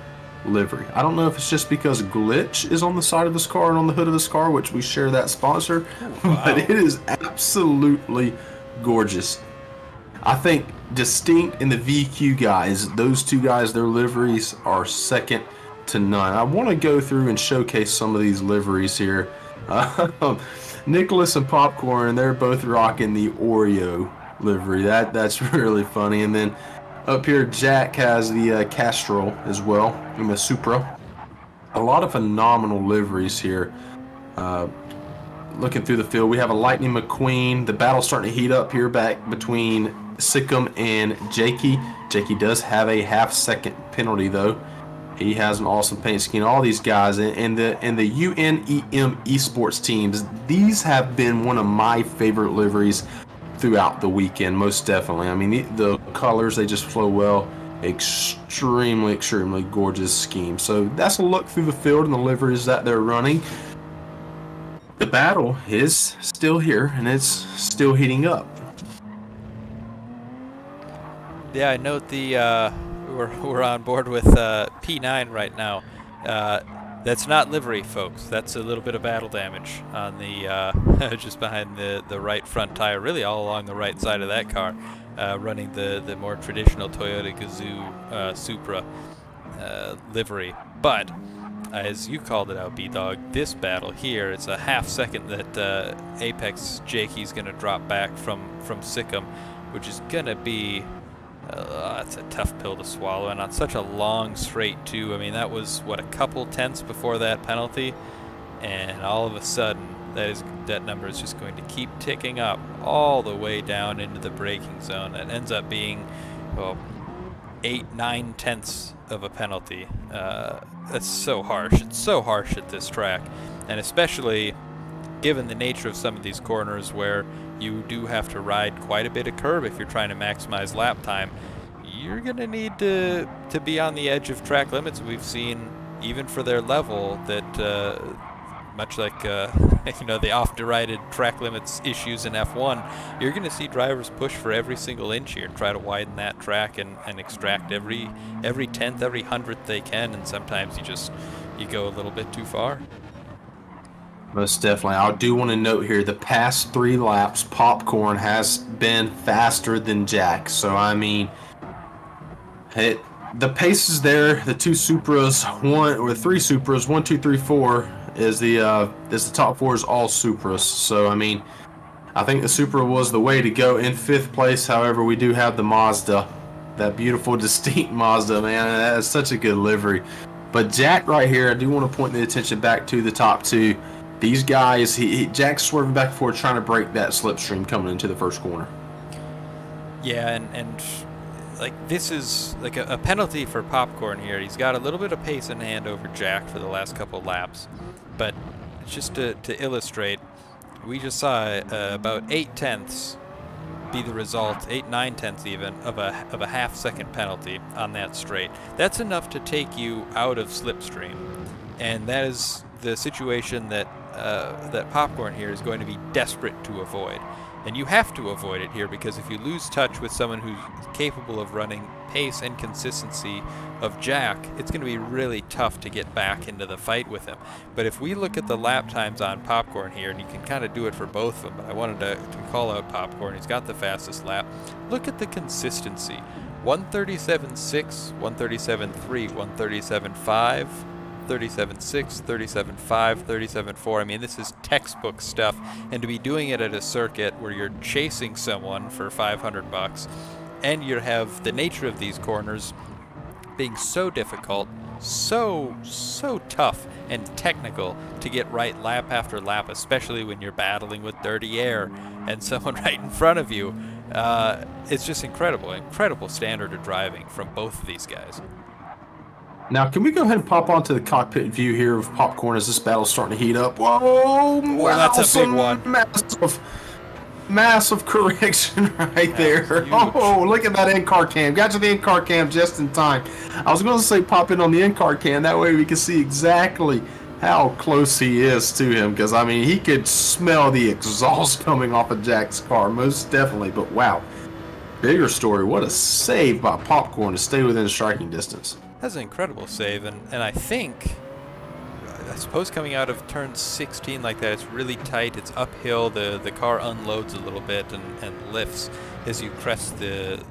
livery. I don't know if it's just because Glitch is on the side of his car and on the hood of his car, which we share that sponsor, but it is absolutely gorgeous. I think Distinct and the VQ guys, those two guys, their liveries are second to none. I want to go through and showcase some of these liveries here. Nicholas and Popcorn, they're both rocking the Oreo livery. That's really funny. And then up here, Jack has the Castrol as well, and the Supra. A lot of phenomenal liveries here. Looking through the field, we have a Lightning McQueen. The battle's starting to heat up here back between Sikkim and Jakey. Jakey does have a half-second penalty, though. He has an awesome paint scheme. All these guys and the UNEM esports teams, these have been one of my favorite liveries throughout the weekend, most definitely. I mean, the colors, they just flow well. Extremely, extremely gorgeous scheme. So that's a look through the field and the liveries that they're running. The battle is still here, and it's still heating up. Yeah, I note we're on board with P9 right now. That's not livery, folks. That's a little bit of battle damage on the just behind the right front tire, really all along the right side of that car, running the more traditional Toyota Gazoo Supra livery. But as you called it out, B-Dog, this battle here, it's a half second that Apex Jakey's going to drop back from Sikkim, which is going to be that's a tough pill to swallow, and on such a long straight too. I mean, that was what, a couple tenths before that penalty, and all of a sudden that number is just going to keep ticking up all the way down into the braking zone. It ends up being 8-9 tenths of a penalty. That's so harsh. It's so harsh at this track, and especially given the nature of some of these corners where you do have to ride quite a bit of curb if you're trying to maximize lap time. You're going to need to be on the edge of track limits. We've seen, even for their level, that much like the off-derided track limits issues in F1, you're going to see drivers push for every single inch here and try to widen that track and extract every tenth, every hundredth they can, and sometimes you go a little bit too far. Most definitely. I do want to note here, the past 3 laps, Popcorn has been faster than Jack. So, I mean, the pace is there. The 2 Supras, 3 Supras, 1, 2, 3, 4 is the top 4 is all Supras. So, I mean, I think the Supra was the way to go in 5th place. However, we do have the Mazda, that beautiful, distinct Mazda, man. That is such a good livery. But Jack right here, I do want to point the attention back to the top 2. These guys, Jack's swerving back and forth trying to break that slipstream coming into the first corner. Yeah, and like this is like a penalty for Popcorn here. He's got a little bit of pace in hand over Jack for the last couple laps. But just to illustrate, we just saw about 8 tenths be the result, 8-9 tenths even, of a half-second penalty on that straight. That's enough to take you out of slipstream. And that is the situation that Popcorn here is going to be desperate to avoid. And you have to avoid it here, because if you lose touch with someone who's capable of running pace and consistency of Jack, it's going to be really tough to get back into the fight with him. But if we look at the lap times on Popcorn here, and you can kind of do it for both of them, but I wanted to call out Popcorn. He's got the fastest lap. Look at the consistency. 137.6, 137.3, 137.5, 37.6, 37.5, 37.4. I mean, this is textbook stuff, and to be doing it at a circuit where you're chasing someone for $500, and you have the nature of these corners being so difficult, so tough and technical to get right lap after lap, especially when you're battling with dirty air and someone right in front of you. It's just incredible standard of driving from both of these guys. Now, can we go ahead and pop onto the cockpit view here of Popcorn as this battle's starting to heat up? Whoa! Wow, that's a big some one. massive correction right there. Huge. Oh, look at that in-car cam. Got to the in-car cam just in time. I was going to say pop in on the in-car cam. That way we can see exactly how close he is to him. Because, I mean, he could smell the exhaust coming off of Jack's car, most definitely. But, wow. Bigger story. What a save by Popcorn to stay within striking distance. That's an incredible save, and I suppose coming out of turn 16 like that, it's really tight, it's uphill, the car unloads a little bit and lifts as you crest the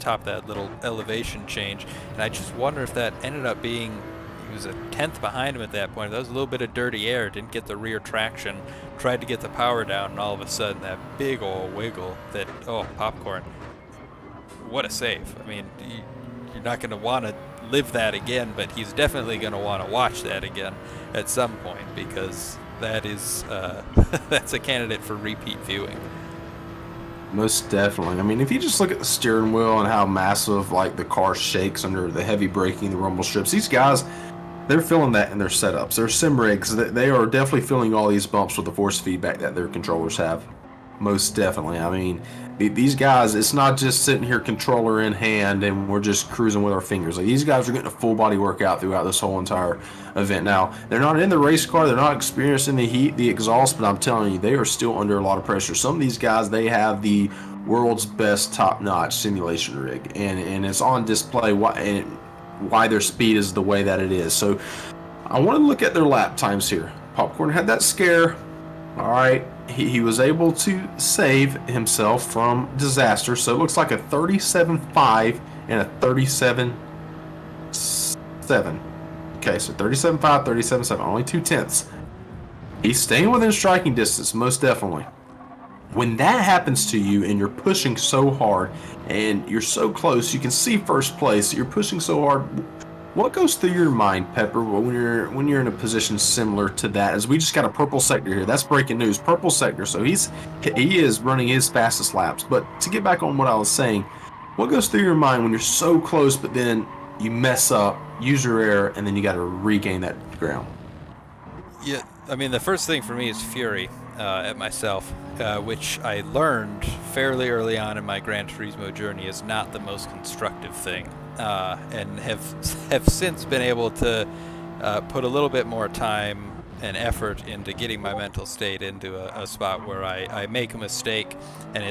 top of that little elevation change, and I just wonder if that ended up being, he was a tenth behind him at that point. That was a little bit of dirty air, didn't get the rear traction, tried to get the power down, and all of a sudden that big old wiggle that, Popcorn, what a save. I mean, you're not going to want to live that again, but he's definitely going to want to watch that again at some point, because that is that's a candidate for repeat viewing. Most definitely. I mean, if you just look at the steering wheel and how massive like the car shakes under the heavy braking, the rumble strips, these guys, they're feeling that in their setups. Their sim rigs, they are definitely feeling all these bumps with the force feedback that their controllers have. Most definitely. I mean, these guys, it's not just sitting here controller in hand and we're just cruising with our fingers. Like, these guys are getting a full body workout throughout this whole entire event. Now, they're not in the race car, they're not experiencing the heat, the exhaust, but I'm telling you, they are still under a lot of pressure. Some of these guys, they have the world's best top-notch simulation rig, and it's on display why their speed is the way that it is. So I want to look at their lap times here. Popcorn had that scare. All right, he was able to save himself from disaster. So it looks like a 37.5 and a 37.7. Okay, so 37.5, 37.7, only 2/10. He's staying within striking distance, most definitely. When that happens to you and you're pushing so hard and you're so close, you can see first place, you're pushing so hard. What goes through your mind, Pepper, when you're in a position similar to that? As we just got a purple sector here. That's breaking news. Purple sector. So he is running his fastest laps. But to get back on what I was saying, what goes through your mind when you're so close, but then you mess up, use your air, and then you got to regain that ground? Yeah, I mean, the first thing for me is fury at myself, which I learned fairly early on in my Gran Turismo journey is not the most constructive thing. And have since been able to put a little bit more time and effort into getting my mental state into a spot where I make a mistake and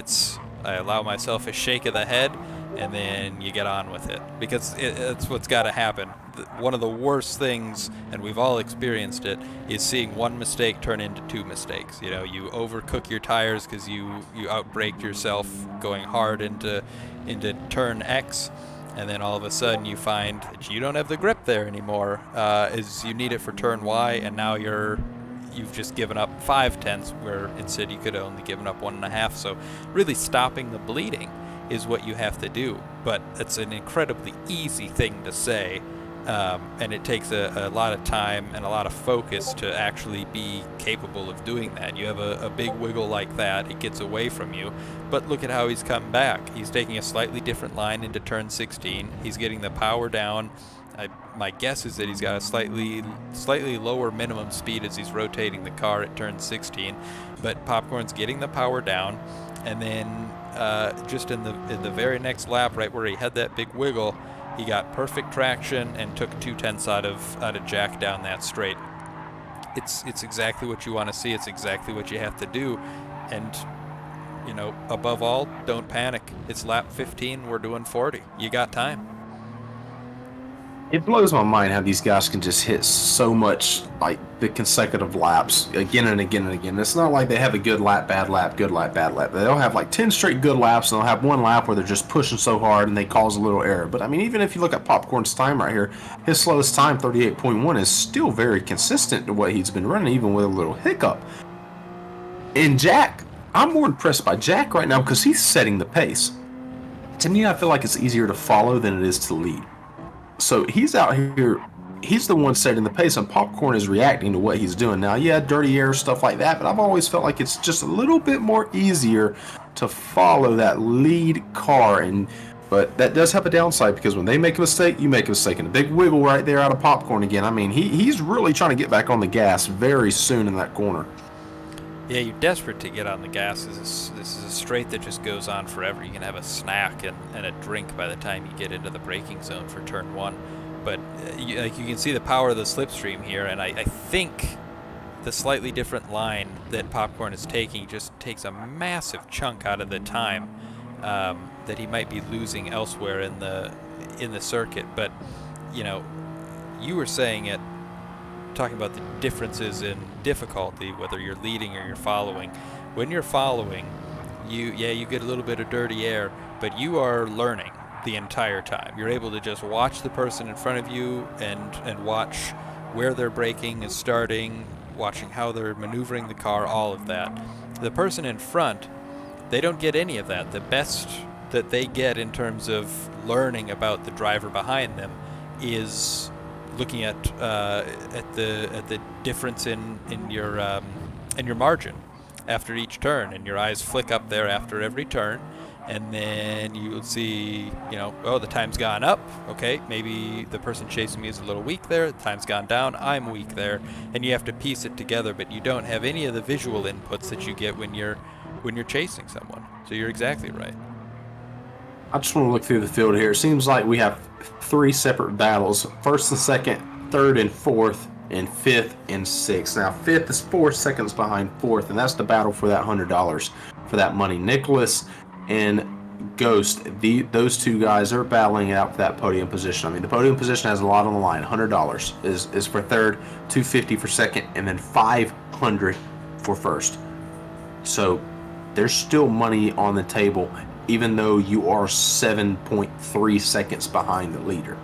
I allow myself a shake of the head, and then you get on with it, because it's what's got to happen. One of the worst things, and we've all experienced it, is seeing one mistake turn into two mistakes. You know, you overcook your tires because you outbraked yourself going hard into turn X, and then all of a sudden you find that you don't have the grip there anymore, as you need it for turn Y, and now you've just given up 5/10 where instead you could have only given up 1.5. So really stopping the bleeding is what you have to do, but it's an incredibly easy thing to say, and it takes a lot of time and a lot of focus to actually be capable of doing that. You have a big wiggle like that, it gets away from you, but look at how he's come back. He's taking a slightly different line into turn 16. He's getting the power down. My guess is that he's got a slightly lower minimum speed as he's rotating the car at turn 16, but Popcorn's getting the power down, and then just in the very next lap, right where he had that big wiggle, he got perfect traction and took 2/10 out of Jack down that straight. It's exactly what you want to see. It's exactly what you have to do, and above all, don't panic. It's lap 15. We're doing 40. You got time. It blows my mind how these guys can just hit so much, like the consecutive laps again and again and again. It's not like they have a good lap, bad lap, good lap, bad lap. They'll have like 10 straight good laps, and they'll have one lap where they're just pushing so hard and they cause a little error. But I mean, even if you look at Popcorn's time right here, his slowest time, 38.1, is still very consistent to what he's been running, even with a little hiccup. And Jack, I'm more impressed by Jack right now because he's setting the pace. To me, I feel like it's easier to follow than it is to lead. So he's out here, he's the one setting the pace, and Popcorn is reacting to what he's doing. Now, yeah, dirty air, stuff like that, but I've always felt like it's just a little bit more easier to follow that lead car. But that does have a downside, because when they make a mistake, you make a mistake. And a big wiggle right there out of Popcorn again. I mean, he's really trying to get back on the gas very soon in that corner. Yeah, you're desperate to get on the gas. This is a straight that just goes on forever. You can have a snack and a drink by the time you get into the braking zone for turn 1. But you can see the power of the slipstream here, and I think the slightly different line that Popcorn is taking just takes a massive chunk out of the time that he might be losing elsewhere in the circuit. But you were saying it, talking about the differences in difficulty, whether you're leading or you're following. When you're following, you get a little bit of dirty air, but you are learning the entire time. You're able to just watch the person in front of you and watch where their braking is starting, watching how they're maneuvering the car, all of that. The person in front, they don't get any of that. The best that they get in terms of learning about the driver behind them is looking at the difference in your margin after each turn, and your eyes flick up there after every turn, and then you'll see, the time's gone up. Okay, maybe the person chasing me is a little weak there. The time's gone down. I'm weak there, and you have to piece it together. But you don't have any of the visual inputs that you get when you're chasing someone. So you're exactly right. I just want to look through the field here. It seems like we have 3 separate battles: first and second, third and fourth, and fifth and sixth. Now, fifth is 4 seconds behind fourth, and that's the battle for that $100 for that money. Nicholas and Ghost, those two guys are battling it out for that podium position. I mean, the podium position has a lot on the line. $100 is for third, $250 for second, and then $500 for first. So there's still money on the table, even though you are 7.3 seconds behind the leader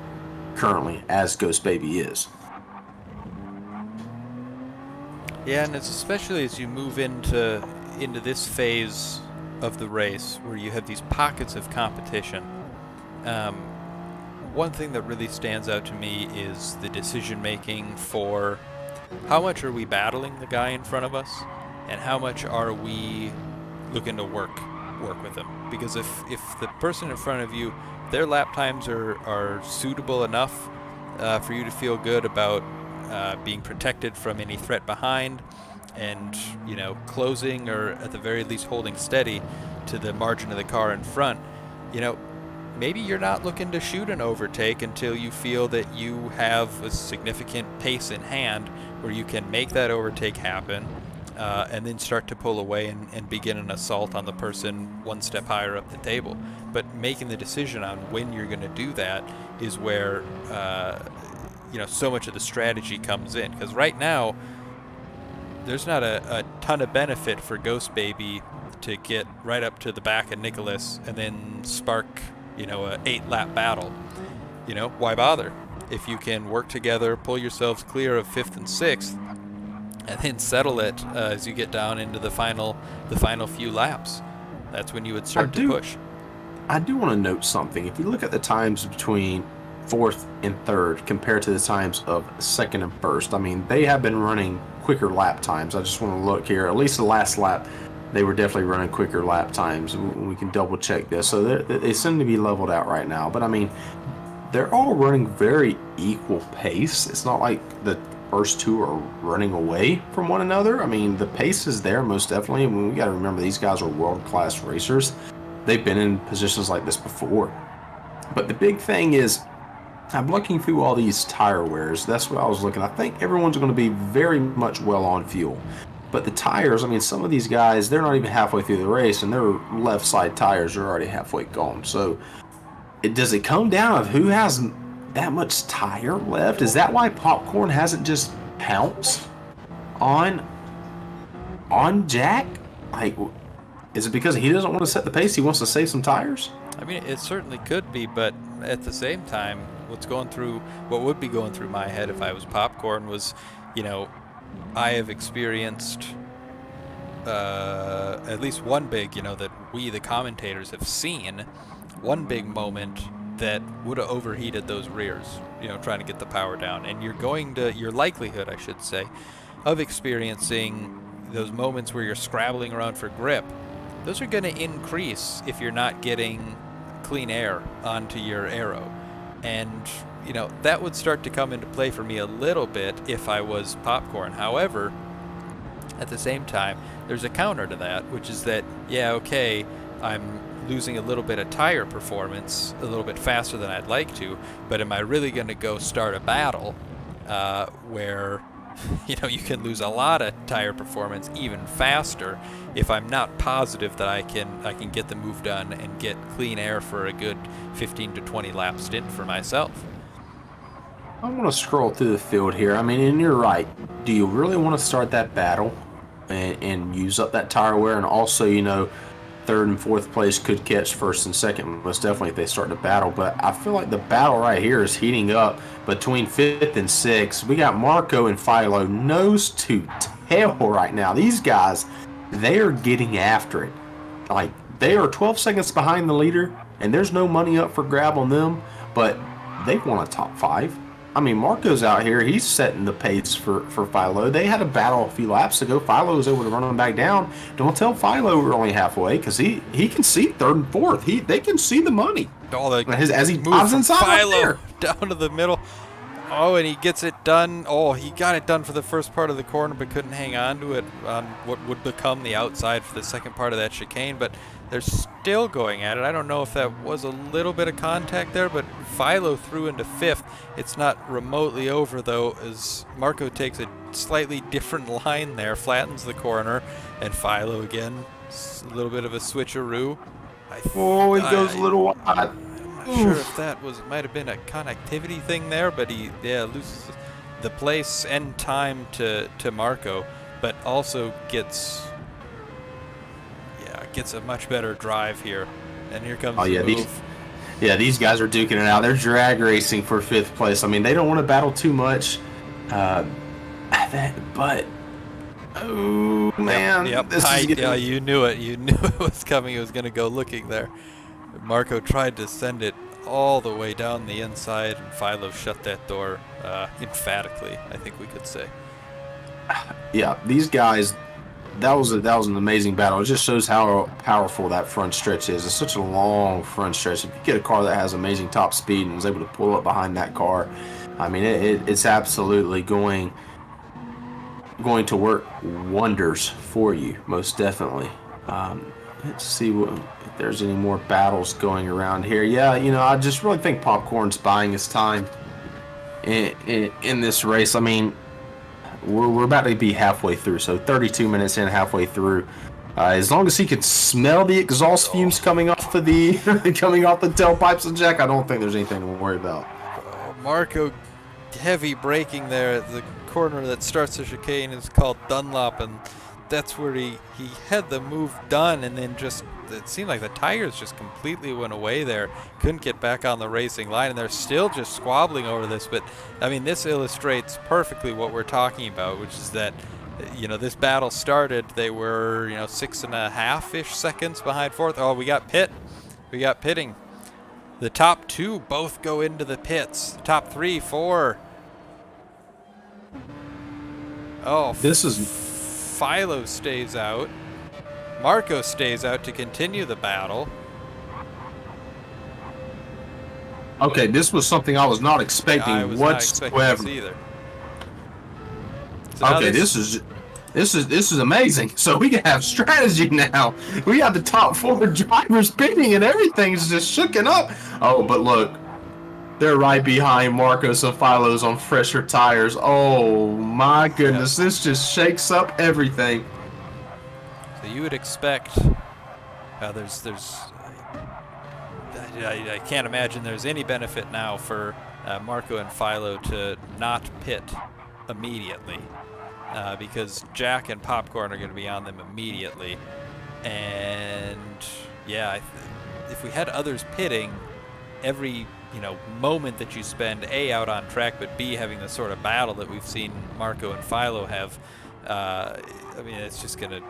currently, as Ghost Baby is. Yeah, and it's especially as you move into this phase of the race where you have these pockets of competition. One thing that really stands out to me is the decision making for how much are we battling the guy in front of us, and how much are we looking to work with him. Because if the person in front of you, their lap times are suitable enough for you to feel good about being protected from any threat behind, and closing, or at the very least holding steady to the margin of the car in front, maybe you're not looking to shoot an overtake until you feel that you have a significant pace in hand where you can make that overtake happen, and then start to pull away and begin an assault on the person one step higher up the table. But making the decision on when you're going to do that is where so much of the strategy comes in. Because right now, there's not a ton of benefit for Ghost Baby to get right up to the back of Nicholas and then spark, a 8-lap battle. Why bother? If you can work together, pull yourselves clear of 5th and 6th, and then settle it as you get down into the final few laps. That's when you would start to push. I do want to note something. If you look at the times between 4th and 3rd compared to the times of 2nd and 1st, I mean, they have been running quicker lap times. I just want to look here. At least the last lap, they were definitely running quicker lap times. We can double check this. So they seem to be leveled out right now. But I mean, they're all running very equal pace. It's not like the first two are running away from one another. I mean, the pace is there most definitely. I mean, we got to remember these guys are world-class racers. They've been in positions like this before. But the big thing is, I'm looking through all these tire wears. That's what I was looking. I think everyone's going to be very much well on fuel. But the tires, I mean, some of these guys, they're not even halfway through the race, and their left side tires are already halfway gone. So does it come down of who has that much tire left? Is that why Popcorn hasn't just pounced on Jack? Like, is it because he doesn't want to set the pace? He wants to save some tires? I mean, it certainly could be, but at the same time, what would be going through my head if I was Popcorn was, I have experienced at least one big, that we, the commentators, have seen, one big moment that would have overheated those rears, trying to get the power down. And your likelihood, I should say, of experiencing those moments where you're scrabbling around for grip those are going to increase if you're not getting clean air onto your aero. And, you know, that would start to come into play for me a little bit if I was Popcorn. However, at the same time, there's a counter to that, which is that, yeah, okay, I'm losing a little bit of tire performance a little bit faster than I'd like to, but am I really going to go start a battle where, you know, you can lose a lot of tire performance even faster if I'm not positive that I can get the move done and get clean air for a good 15 to 20 lap stint for myself. I want to scroll through the field here. I mean, and you're right. Do you really want to start that battle and use up that tire wear? And also, you know, third and fourth place could catch first and second, most definitely if they start the battle. But I feel like the battle right here is heating up between fifth and sixth. We got Marco and Philo nose to tail right now. These guys, they are getting after it. Like, they are 12 seconds behind the leader, and there's no money up for grab on them, but they want a top 5. I mean, Marco's out here. He's setting the pace for Philo. They had a battle a few laps ago. Philo was able to run him back down. Don't tell Philo we're only halfway, because he can see third and fourth. They can see the money. As he moves inside Philo down to the middle. Oh, and he gets it done. Oh, he got it done for the first part of the corner, but couldn't hang on to it on what would become the outside for the second part of that chicane. But they're still going at it. I don't know if that was a little bit of contact there, but Philo threw into fifth. It's not remotely over, though, as Marco takes a slightly different line there, flattens the corner, and Philo again, a little bit of a switcheroo. He goes a little wide. I'm not sure if that might have been a connectivity thing there, but he loses the place and time to Marco, but also gets a much better drive here. And here comes the move. These guys are duking it out. They're drag racing for fifth place. I mean, they don't want to battle too much, but oh man, you knew it. You knew it was coming. It was going to go looking there. Marco tried to send it all the way down the inside, and Philo shut that door emphatically, I think we could say. Yeah, these guys, that was an amazing battle. It just shows how powerful that front stretch is. It's such a long front stretch. If you get a car that has amazing top speed and is able to pull up behind that car, I mean, it's absolutely going to work wonders for you, most definitely. Let's see if there's any more battles going around here. Yeah, you know, I just really think Popcorn's buying his time in this race. I mean, we're about to be halfway through, so 32 minutes in, halfway through. As long as he can smell the exhaust fumes coming off of the tailpipes of Jack, I don't think there's anything to worry about. Marco, heavy braking there at the corner that starts the chicane is called Dunlop, and that's where he had the move done, and then just it seemed like the tires just completely went away there. Couldn't get back on the racing line, and they're still just squabbling over this. But I mean, this illustrates perfectly what we're talking about, which is that, you know, this battle started, they were, you know, 6.5-ish seconds behind fourth. Oh, we got pitting. The top two both go into the pits. The top 3, 4. Oh, this is. Philo stays out. Marco stays out to continue the battle. Okay, this was something I was not expecting I was whatsoever. Not expecting this either. So okay, this is amazing. So we can have strategy now. We have the top 4 drivers pitting, and everything's just shooken up. Oh, but look. They're right behind Marco, so Philo's on fresher tires. Oh my goodness, this just shakes up everything. So you would expect I can't imagine there's any benefit now for Marco and Philo to not pit immediately, because Jack and Popcorn are going to be on them immediately. And yeah, if we had others pitting, every moment that you spend A, out on track, but B, having the sort of battle that we've seen Marco and Philo have, I mean, it's just going to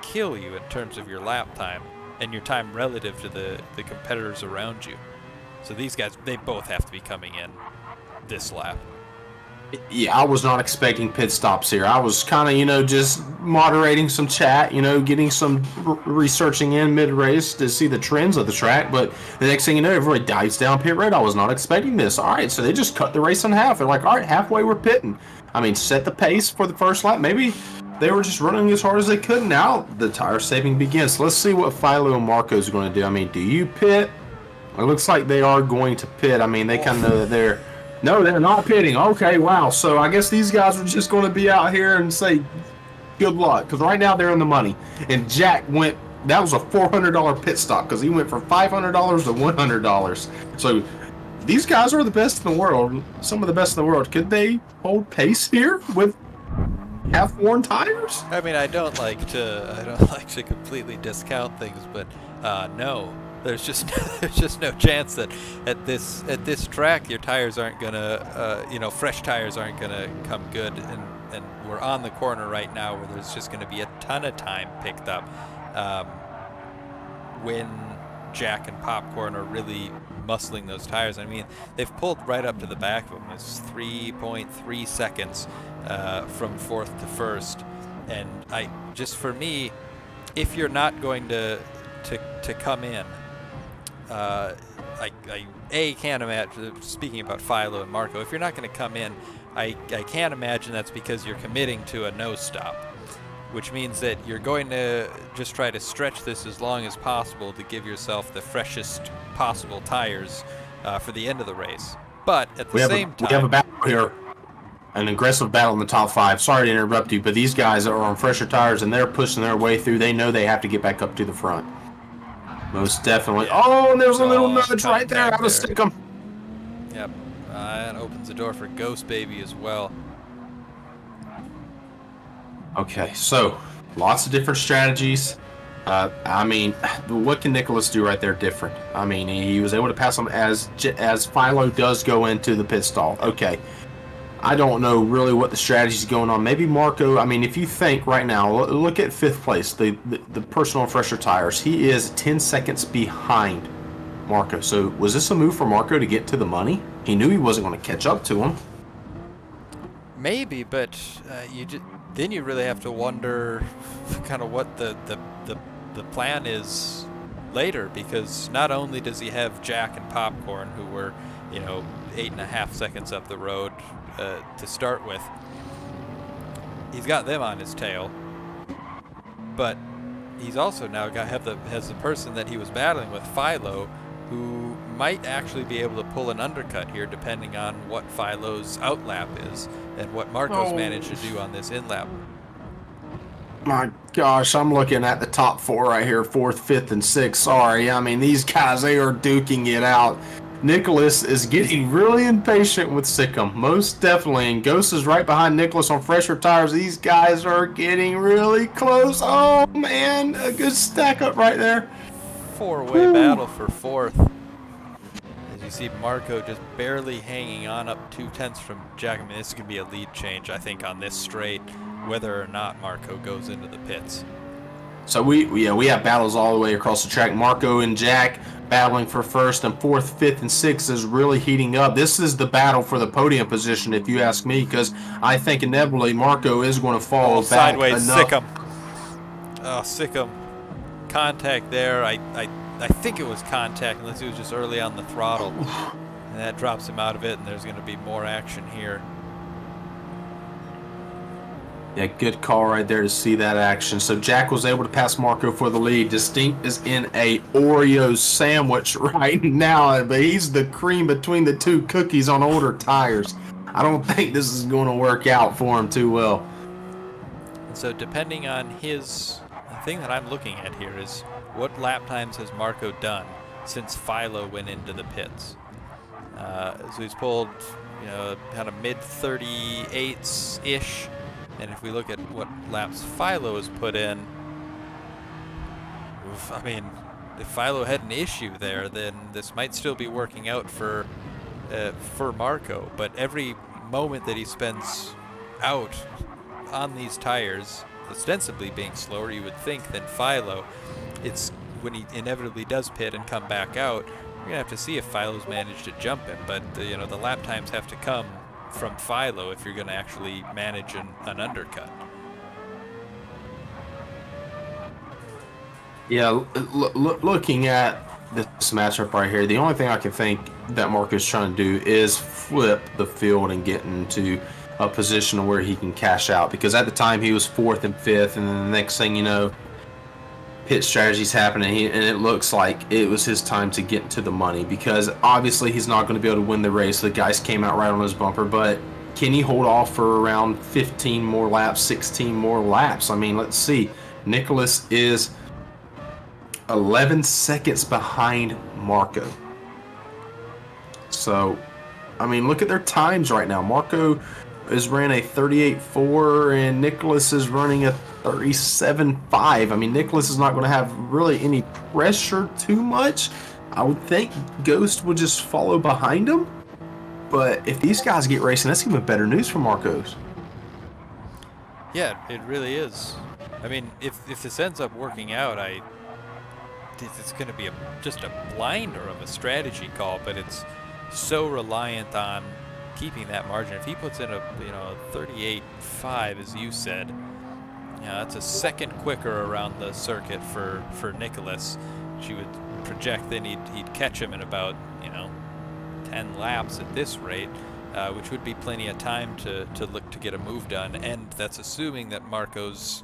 kill you in terms of your lap time and your time relative to the competitors around you. So these guys, they both have to be coming in this lap. Yeah, I was not expecting pit stops here. I was kind of, just moderating some chat, getting some researching in mid race to see the trends of the track. But the next thing you know, everybody dives down pit road. I was not expecting this. All right, so they just cut the race in half. They're like, all right, halfway we're pitting. I mean, set the pace for the first lap. Maybe they were just running as hard as they could. Now the tire saving begins. Let's see what Philo and Marco is going to do. I mean, do you pit? It looks like they are going to pit. I mean, they kind of know that they're. No, they're not pitting. Okay, wow. So I guess these guys are just going to be out here and say good luck, because right now they're in the money. And Jack went. That was a $400 pit stop because he went from $500 to $100. So these guys are the best in the world. Some of the best in the world. Could they hold pace here with half-worn tires? I mean, I don't like to completely discount things, but no. There's just no chance that at this track your tires aren't gonna fresh tires aren't gonna come good, and we're on the corner right now where there's just gonna be a ton of time picked up when Jack and Popcorn are really muscling those tires. I mean, they've pulled right up to the back of them. It's 3.3 seconds from fourth to first, and for me, if you're not going to come in. I can't imagine, speaking about Philo and Marco, if you're not going to come in, I can't imagine that's because you're committing to a no stop, which means that you're going to just try to stretch this as long as possible to give yourself the freshest possible tires for the end of the race. But at the same time... We have a battle here, an aggressive battle in the top 5. Sorry to interrupt you, but these guys are on fresher tires and they're pushing their way through. They know they have to get back up to the front. Most definitely. Yeah. Oh, and there's a little nudge right there out of Sickum. Yep. That opens the door for Ghost Baby as well. Okay, so lots of different strategies. I mean, what can Nicholas do right there different? I mean, he was able to pass him as Philo does go into the pit stall. Okay. I don't know really what the strategy is going on. Maybe Marco, I mean, if you think right now, look at 5th place, the person on fresher tires. He is 10 seconds behind Marco. So was this a move for Marco to get to the money? He knew he wasn't going to catch up to him. Maybe, but then you really have to wonder kind of what the plan is later, because not only does he have Jack and Popcorn, who were 8.5 seconds up the road to start with. He's got them on his tail, but he's also now has the person that he was battling with, Philo, who might actually be able to pull an undercut here, depending on what Philo's outlap is and what Marco's managed to do on this inlap. My gosh, I'm looking at the top 4 right here, 4th, 5th, and 6th. Sorry, I mean, these guys, they are duking it out. Nicholas is getting really impatient with Sickum, most definitely, and Ghost is right behind Nicholas on fresher tires. These guys are getting really close. Oh man, a good stack up right there. 4-way battle for 4th. As you see, Marco just barely hanging on, up 2/10 from Jack. I mean, this is going to be a lead change, I think, on this straight, whether or not Marco goes into the pits. So we have battles all the way across the track. Marco and Jack battling for 1st and 4th, 5th, and 6th is really heating up. This is the battle for the podium position, if you ask me, because I think inevitably Marco is going to fall back sideways. enough. Sickum. Contact there. I think it was contact, unless he was just early on the throttle. And that drops him out of it, and there's going to be more action here. Yeah, good call right there to see that action. So Jack was able to pass Marco for the lead. Distinct is in a Oreo sandwich right now, but he's the cream between the 2 cookies on older tires. I don't think this is going to work out for him too well. And so depending on the thing that I'm looking at here is what lap times has Marco done since Philo went into the pits. So he's pulled, kind of mid-38s-ish. And if we look at what laps Philo has put in, I mean, if Philo had an issue there, then this might still be working out for Marco. But every moment that he spends out on these tires, ostensibly being slower, you would think, than Philo, it's when he inevitably does pit and come back out, you're going to have to see if Philo's managed to jump him. But, the lap times have to come from Philo if you're going to actually manage an undercut. Yeah, looking at this matchup right here, the only thing I can think that Marco's trying to do is flip the field and get into a position where he can cash out. Because at the time he was 4th and 5th, and then the next thing you know, pit strategy's happening, and it looks like it was his time to get into the money. Because obviously he's not going to be able to win the race. The guys came out right on his bumper, but can he hold off for around 15 more laps, 16 more laps? I mean, let's see. Nicholas is 11 seconds behind Marco. So, I mean, look at their times right now. Marco is ran a 38.4 and Nicholas is running a 37.5. I mean, Nicholas is not going to have really any pressure too much. I would think Ghost would just follow behind him. But if these guys get racing, that's even better news for Marcos. Yeah, it really is. I mean, if this ends up working out, it's going to be just a blinder of a strategy call, but it's so reliant on keeping that margin. If he puts in a 38.5, as you said, that's a second quicker around the circuit for Nicholas. She would project then he'd catch him in about 10 laps at this rate, which would be plenty of time to look to get a move done, and that's assuming that Marco's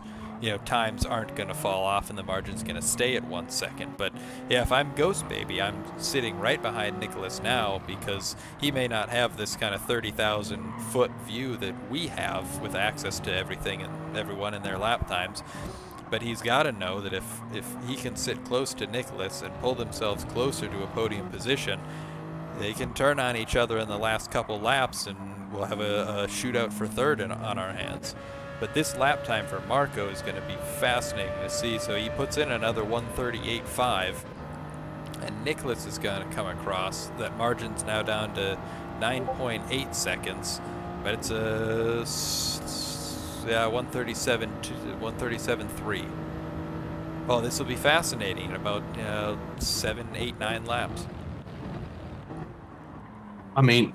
times aren't going to fall off and the margin's going to stay at 1 second. But yeah, if I'm Ghost Baby, I'm sitting right behind Nicholas now, because he may not have this kind of 30,000 foot view that we have with access to everything and everyone in their lap times. But he's got to know that if he can sit close to Nicholas and pull themselves closer to a podium position, they can turn on each other in the last couple laps and we'll have a shootout for third on our hands. But this lap time for Marco is going to be fascinating to see. So he puts in another 138.5, and Nicholas is going to come across. That margin's now down to 9.8 seconds, but it's a 137.3. Oh, this will be fascinating in about 7, 8, 9 laps. I mean,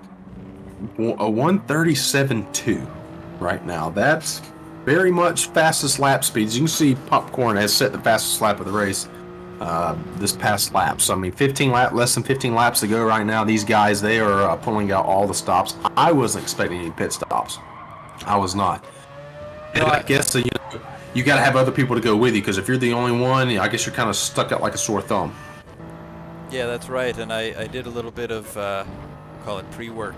a 137.2 right now. That's very much fastest lap speeds. You can see Popcorn has set the fastest lap of the race this past lap. So, I mean, less than 15 laps to go right now. These guys, they are pulling out all the stops. I wasn't expecting any pit stops. I was not. And I guess you got to have other people to go with you, because if you're the only one, I guess you're kind of stuck out like a sore thumb. Yeah, that's right. And I did a little bit of call it pre-work,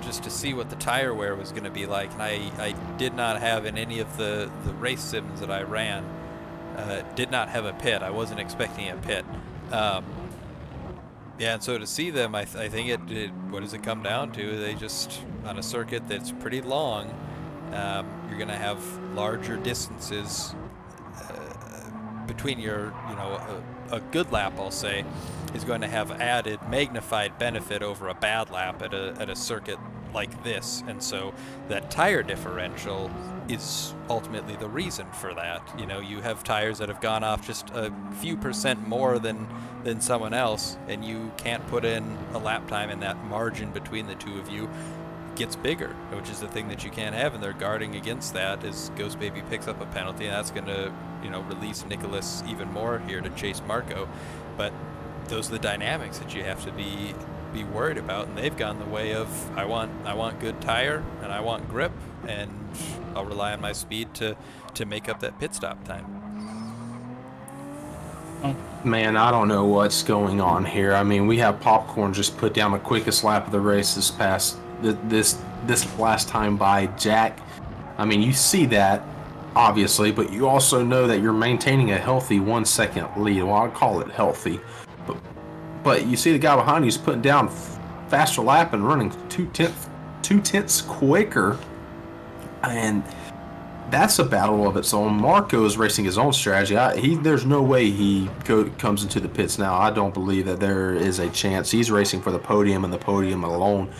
just to see what the tire wear was going to be like. And I did not have in any of the race sims that I ran, did not have a pit. I wasn't expecting a pit. Yeah, and so to see them, I think it what does it come down to? They just, on a circuit that's pretty long, you're going to have larger distances between your, a good lap, I'll say, is going to have added magnified benefit over a bad lap at a circuit like this. And so that tire differential is ultimately the reason for that. You have tires that have gone off just a few percent more than someone else, and you can't put in a lap time, and that margin between the two of you gets bigger, which is the thing that you can't have, and they're guarding against that as Ghost Baby picks up a penalty, and that's going to release Nicholas even more here to chase Marco. But those are the dynamics that you have to be worried about, and they've gone the way of I want good tire and I want grip, and I'll rely on my speed to make up that pit stop time. Man, I don't know what's going on here. I mean, we have Popcorn just put down the quickest lap of the race this last time by Jack. I mean, you see that obviously, but you also know that you're maintaining a healthy 1 second lead. Well, I call it healthy, but you see the guy behind you is putting down faster lap and running two tenths quicker, and that's a battle of its own. Marco is racing his own strategy. There's no way he comes into the pits now. I don't believe that there is a chance. He's racing for the podium and the podium alone.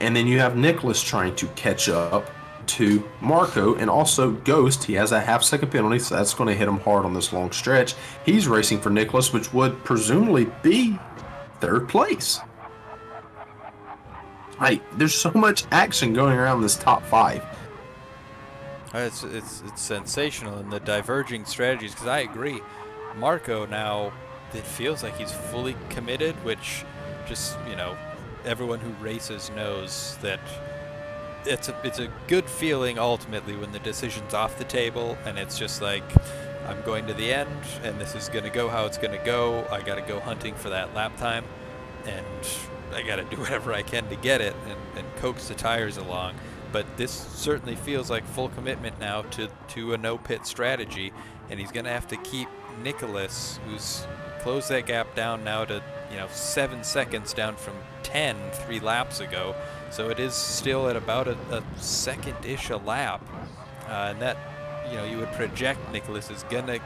And then you have Nicholas trying to catch up to Marco, and also Ghost. He has a half-second penalty, so that's going to hit him hard on this long stretch. He's racing for Nicholas, which would presumably be third place. Like, there's so much action going around this top 5. It's sensational in the diverging strategies, because I agree. Marco now, it feels like he's fully committed, which just, everyone who races knows that it's a good feeling ultimately when the decision's off the table and it's just like, I'm going to the end and this is going to go how it's going to go. I got to go hunting for that lap time and I got to do whatever I can to get it and coax the tires along. But this certainly feels like full commitment now to a no pit strategy, and he's going to have to keep Nicholas, who's closed that gap down now to 7 seconds down from 10 3 laps ago. So it is still at about a second-ish a lap, and that you would project Nicholas is going to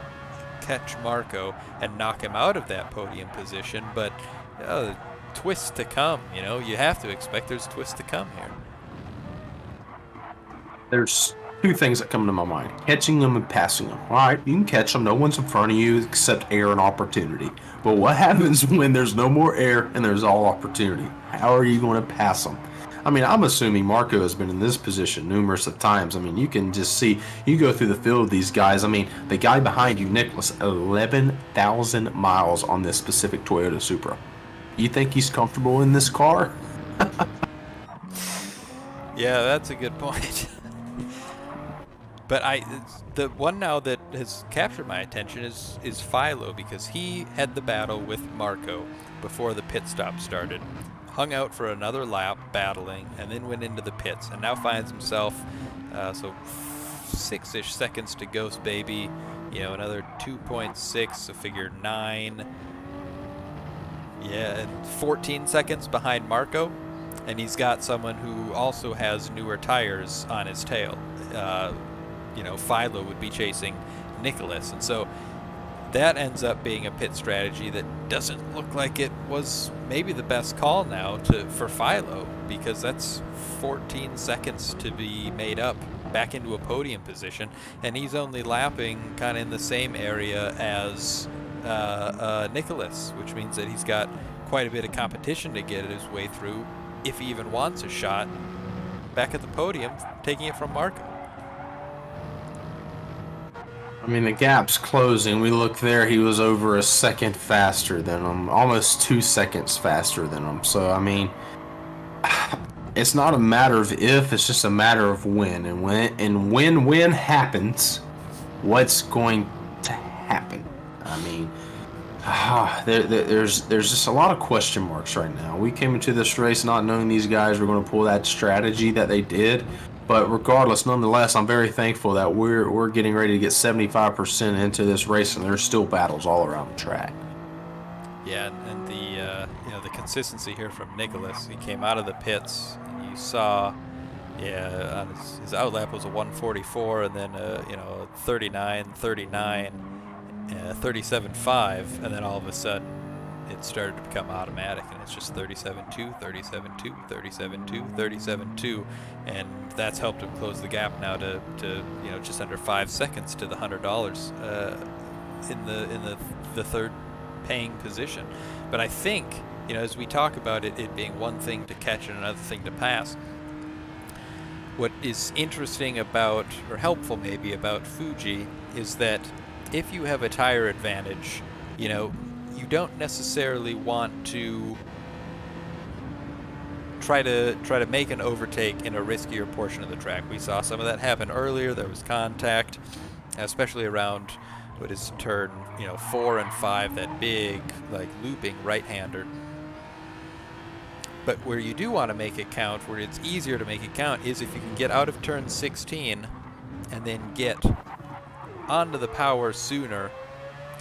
catch Marco and knock him out of that podium position. But twists to come. You have to expect there's twists to come here. There's 2 things that come to my mind. Catching them and passing them. All right, you can catch them. No one's in front of you except air and opportunity. But what happens when there's no more air and there's all opportunity? How are you going to pass them? I mean, I'm assuming Marco has been in this position numerous of times. I mean, you can just see, you go through the field of these guys. I mean, the guy behind you, Nicholas, 11,000 miles on this specific Toyota Supra. You think he's comfortable in this car? Yeah, that's a good point. But the one now that has captured my attention is Philo, because he had the battle with Marco before the pit stop started, hung out for another lap battling, and then went into the pits, and now finds himself 6-ish seconds to Ghost Baby, another 2.6, so figure 9. Yeah, and 14 seconds behind Marco, and he's got someone who also has newer tires on his tail. Philo would be chasing Nicholas, and so that ends up being a pit strategy that doesn't look like it was maybe the best call now for Philo, because that's 14 seconds to be made up back into a podium position, and he's only lapping kind of in the same area as Nicholas, which means that he's got quite a bit of competition to get his way through if he even wants a shot back at the podium, taking it from Marco. I mean, the gap's closing. We look there, he was over a second faster than him, almost 2 seconds faster than him. So, I mean, it's not a matter of if, it's just a matter of when. And when happens, what's going to happen? I mean, there's just a lot of question marks right now. We came into this race not knowing these guys were going to pull that strategy that they did. But regardless, nonetheless, I'm very thankful that we're getting ready to get 75% into this race, and there's still battles all around the track. Yeah, and the consistency here from Nicholas. He came out of the pits, and you saw, on his outlap was a 144, and then 39, 37.5, and then all of a sudden it started to become automatic, and it's just 37.2, 37.2, 37.2, 37.2, and that's helped him close the gap now to just under 5 seconds to the $100 in the third paying position. But I think, as we talk about it being one thing to catch and another thing to pass, what is interesting about, or helpful maybe, about Fuji is that if you have a tire advantage, you don't necessarily want to try to make an overtake in a riskier portion of the track. We saw some of that happen earlier. There was contact, especially around what is turn 4 and 5, that big looping right-hander. But where you do want to make it count, where it's easier to make it count, is if you can get out of turn 16 and then get onto the power sooner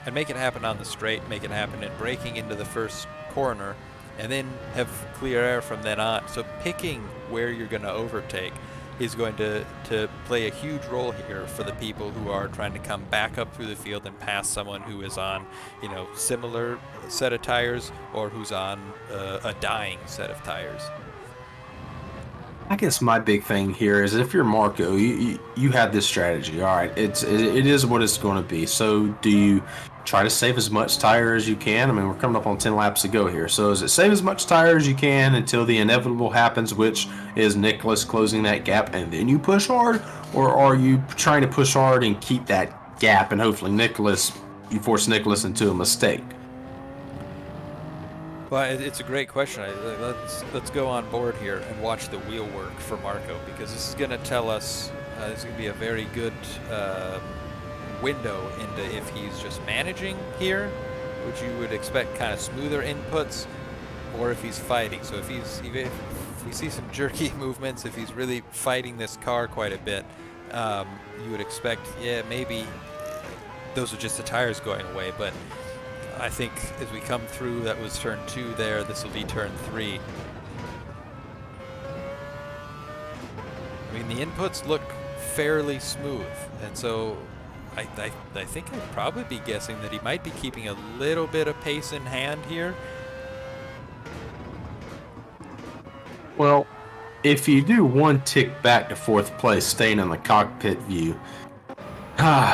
and make it happen on the straight, make it happen in braking into the first corner, and then have clear air from then on. So picking where you're going to overtake is going to play a huge role here for the people who are trying to come back up through the field and pass someone who is on, similar set of tires, or who's on a dying set of tires. I guess my big thing here is, if you're Marco, you have this strategy. All right, it is what it's going to be. So do try to save as much tire as you can. I mean, we're coming up on 10 laps to go here. So is it save as much tire as you can until the inevitable happens, which is Nicholas closing that gap, and then you push hard? Or are you trying to push hard and keep that gap, and hopefully you force Nicholas into a mistake? Well, it's a great question. Let's go on board here and watch the wheel work for Marco, because this is going to tell us, this is going to be a very good window into if he's just managing here, which you would expect kind of smoother inputs, or if he's fighting. So if we see some jerky movements, if he's really fighting this car quite a bit, you would expect, yeah, maybe those are just the tires going away. But I think as we come through, that was turn 2 there, this will be turn 3. I mean, the inputs look fairly smooth, and so I think I'd probably be guessing that he might be keeping a little bit of pace in hand here. Well, if you do one tick back to 4th place, staying in the cockpit view,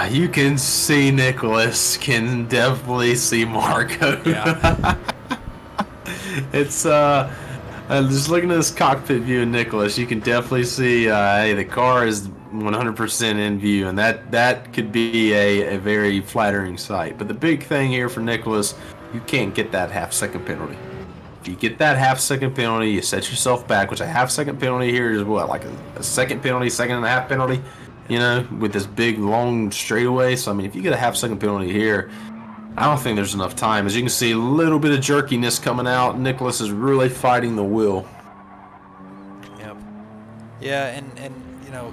you can see Nicholas, can definitely see Marco. Yeah. It's just looking at this cockpit view of Nicholas, you can definitely see, hey, the car is 100% in view, and that could be a very flattering sight. But the big thing here for Nicholas, you can't get that half-second penalty. If you get that half-second penalty, you set yourself back, which a half-second penalty here is what, like a second penalty, second and a half penalty, you know, with this big, long straightaway. So, I mean, if you get a half-second penalty here, I don't think there's enough time. As you can see, a little bit of jerkiness coming out. Nicholas is really fighting the wheel. Yep. Yeah, and you know,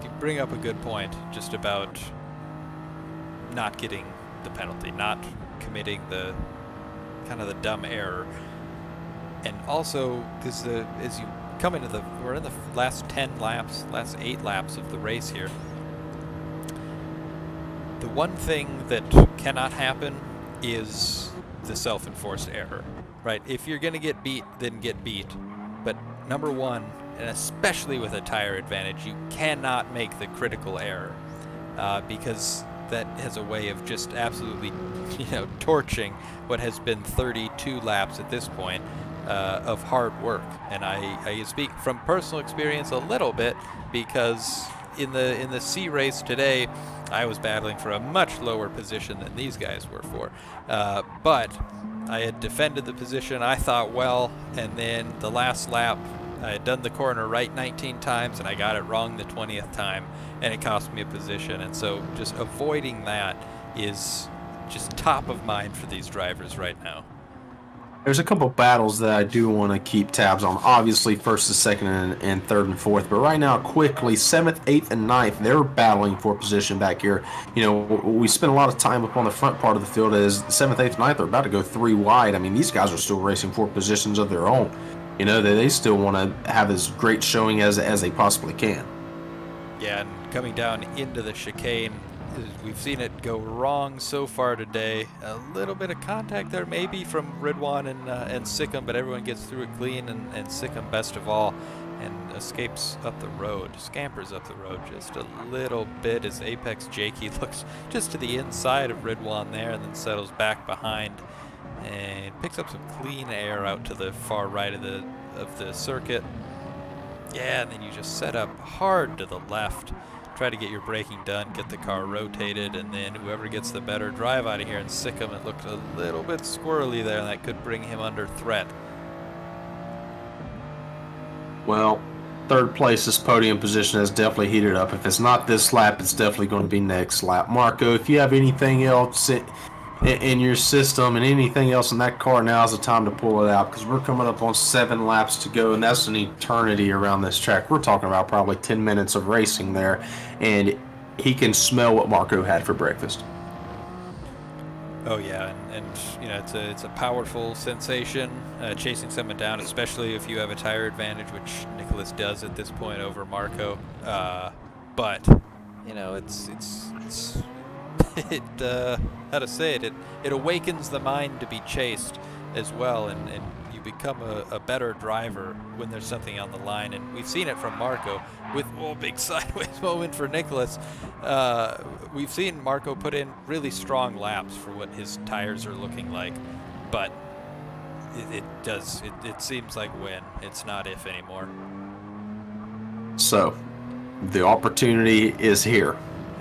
you bring up a good point just about not getting the penalty, not committing the kind of the dumb error. And also, because as you come into we're in the last 10 laps, last 8 laps of the race here. The one thing that cannot happen is the self-enforced error, right? If you're going to get beat, then get beat. But number one, and especially with a tire advantage, you cannot make the critical error, because that has a way of just absolutely, torching what has been 32 laps at this point of hard work. And I speak from personal experience a little bit, because in the C race today, I was battling for a much lower position than these guys were for. But I had defended the position, I thought, well, and then the last lap, I had done the corner right 19 times, and I got it wrong the 20th time, and it cost me a position. And so just avoiding that is just top of mind for these drivers right now. There's a couple battles that I do want to keep tabs on. Obviously, 1st and 2nd and 3rd and 4th. But right now, quickly, 7th, 8th, and 9th, they're battling for position back here. We spent a lot of time up on the front part of the field as 7th, 8th, 9th are about to go 3 wide. I mean, these guys are still racing for positions of their own. They still want to have as great showing as they possibly can. Yeah, and coming down into the chicane, we've seen it go wrong so far today. A little bit of contact there maybe from Ridwan and Sikkim, but everyone gets through it clean, and Sikkim best of all, and escapes up the road, scampers up the road just a little bit as Apex Jakey looks just to the inside of Ridwan there, and then settles back behind and picks up some clean air out to the far right of the circuit. Yeah, and then you just set up hard to the left, try to get your braking done, get the car rotated, and then whoever gets the better drive out of here. And Sikkim, it looked a little bit squirrely there, and that could bring him under threat. Well, 3rd place, this podium position has definitely heated up. If it's not this lap, it's definitely going to be next lap. Marco, if you have anything else in your system and anything else in that car, now's the time to pull it out, because we're coming up on 7 laps to go, and that's an eternity around this track. We're talking about probably 10 minutes of racing there, and he can smell what Marco had for breakfast. Oh yeah, and it's a powerful sensation chasing someone down, especially if you have a tire advantage, which Nicholas does at this point over Marco. But it's how to say it? It awakens the mind to be chased as well, and you become a better driver when there's something on the line, and we've seen it from Marco with big sideways moment for Nicholas. We've seen Marco put in really strong laps for what his tires are looking like, but it seems like when, it's not if anymore. So the opportunity is here.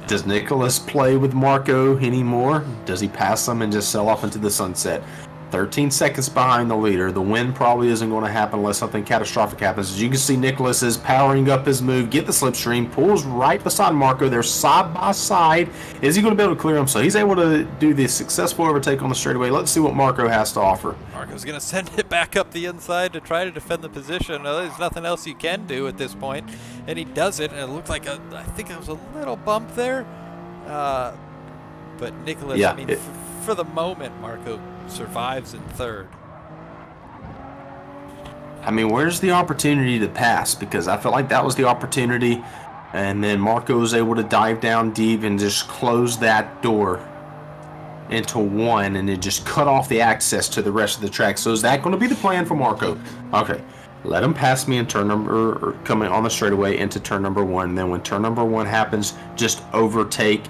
Does Nicholas play with Marco anymore? Does he pass him and just sell off into the sunset? 13 seconds behind the leader. The win probably isn't going to happen unless something catastrophic happens. As you can see, Nicholas is powering up his move, get the slipstream, pulls right beside Marco. They're side by side. Is he going to be able to clear him? So he's able to do the successful overtake on the straightaway. Let's see what Marco has to offer. Marco's going to send it back up the inside to try to defend the position. There's nothing else you can do at this point, and he does it, and it looked like I think it was a little bump there. But Nicholas, yeah, I mean, for the moment, Marco survives in third. I mean, where's the opportunity to pass? Because I felt like that was the opportunity, and then Marco was able to dive down deep and just close that door into one, and it just cut off the access to the rest of the track. So is that going to be the plan for Marco? Okay, let him pass me in turn number, or coming on the straightaway into turn number one. And then when turn number one happens, just overtake,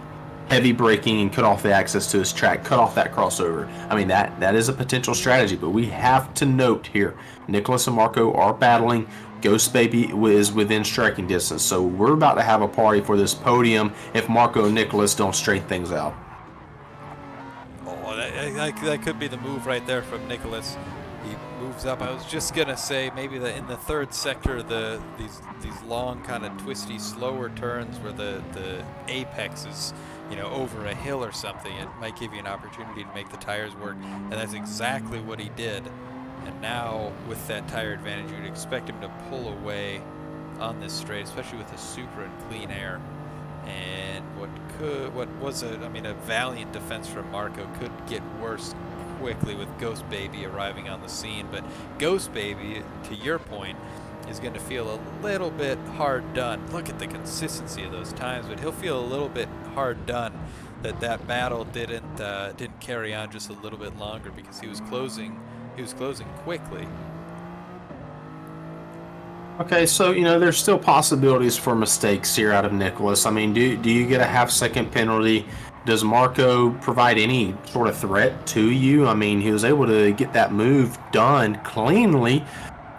heavy braking, and cut off the access to his track, cut off that crossover. I mean, that is a potential strategy, but we have to note here, Nicholas and Marco are battling. Ghost Baby is within striking distance, so we're about to have a party for this podium if Marco and Nicholas don't straighten things out. Oh, that could be the move right there from Nicholas. He moves up. I was just gonna say maybe in the third sector, these long kind of twisty, slower turns where the apex is, over a hill or something, it might give you an opportunity to make the tires work, and that's exactly what he did. And now with that tire advantage, you'd expect him to pull away on this straight, especially with the Supra and clean air. And what was a valiant defense from Marco could get worse quickly with Ghost Baby arriving on the scene. But Ghost Baby, to your point, is going to feel a little bit hard done. Look at the consistency of those times, but he'll feel a little bit hard done that battle didn't carry on just a little bit longer, because he was closing quickly. Okay, so there's still possibilities for mistakes here out of Nicholas. I mean, do you get a half-second penalty? Does Marco provide any sort of threat to you? I mean, he was able to get that move done cleanly,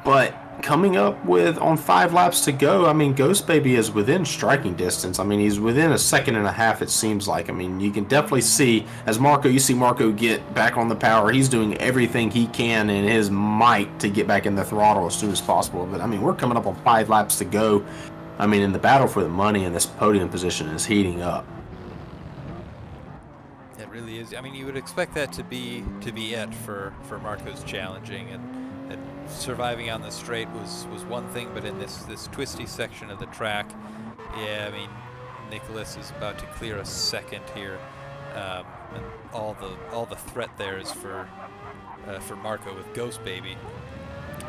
but coming up on 5 laps to go, I mean, Ghost Baby is within striking distance. I mean, he's within a second and a half, it seems like. I mean, you can definitely see, you see Marco get back on the power. He's doing everything he can in his might to get back in the throttle as soon as possible. But, I mean, we're coming up on 5 laps to go. I mean, and the battle for the money in this podium position is heating up. It really is. I mean, you would expect that to be it for Marco's challenging, and surviving on the straight was one thing, but in this twisty section of the track, yeah, I mean, Nicholas is about to clear a second here, and all the threat there is for Marco with Ghost Baby.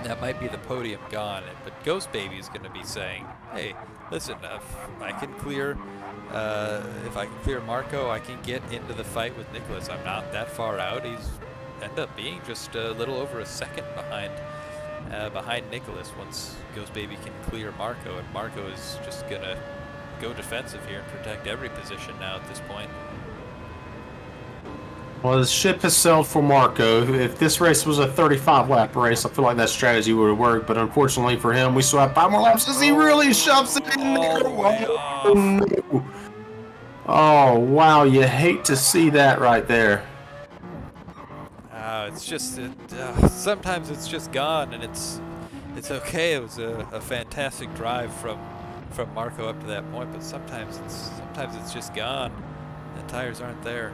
That might be the podium gone, but Ghost Baby is going to be saying, "Hey, listen, if I can clear Marco, I can get into the fight with Nicholas. I'm not that far out. He's end up being just a little over a second behind Nicholas once Ghost Baby can clear Marco, and Marco is just gonna go defensive here and protect every position now at this point." Well, the ship has sailed for Marco. If this race was a 35-lap race, I feel like that strategy would have worked, but unfortunately for him, we still have 5 more laps as he really shoves it in there. Oh, no. Oh, wow, you hate to see that right there. It's just sometimes it's just gone, and it's okay. It was a fantastic drive from Marco up to that point, but sometimes it's just gone. The tires aren't there.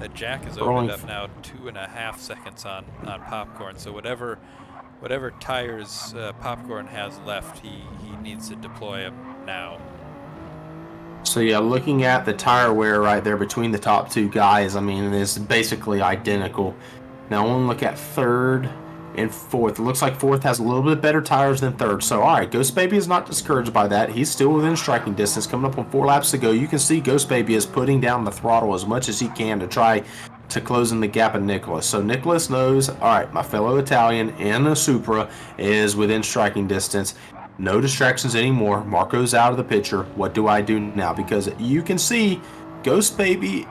The jack is opened up now 2.5 seconds on Popcorn. So whatever tires Popcorn has left, he needs to deploy them now. So yeah, looking at the tire wear right there between the top 2 guys, I mean, it's basically identical. Now, I want to look at third and fourth. It looks like fourth has a little bit better tires than third. So, all right, Ghost Baby is not discouraged by that. He's still within striking distance. Coming up on 4 laps to go, you can see Ghost Baby is putting down the throttle as much as he can to try to closing the gap of Nicholas. So Nicholas knows, all right, my fellow Italian in a Supra is within striking distance. No distractions anymore. Marco's out of the picture. What do I do now? Because you can see Ghost Baby,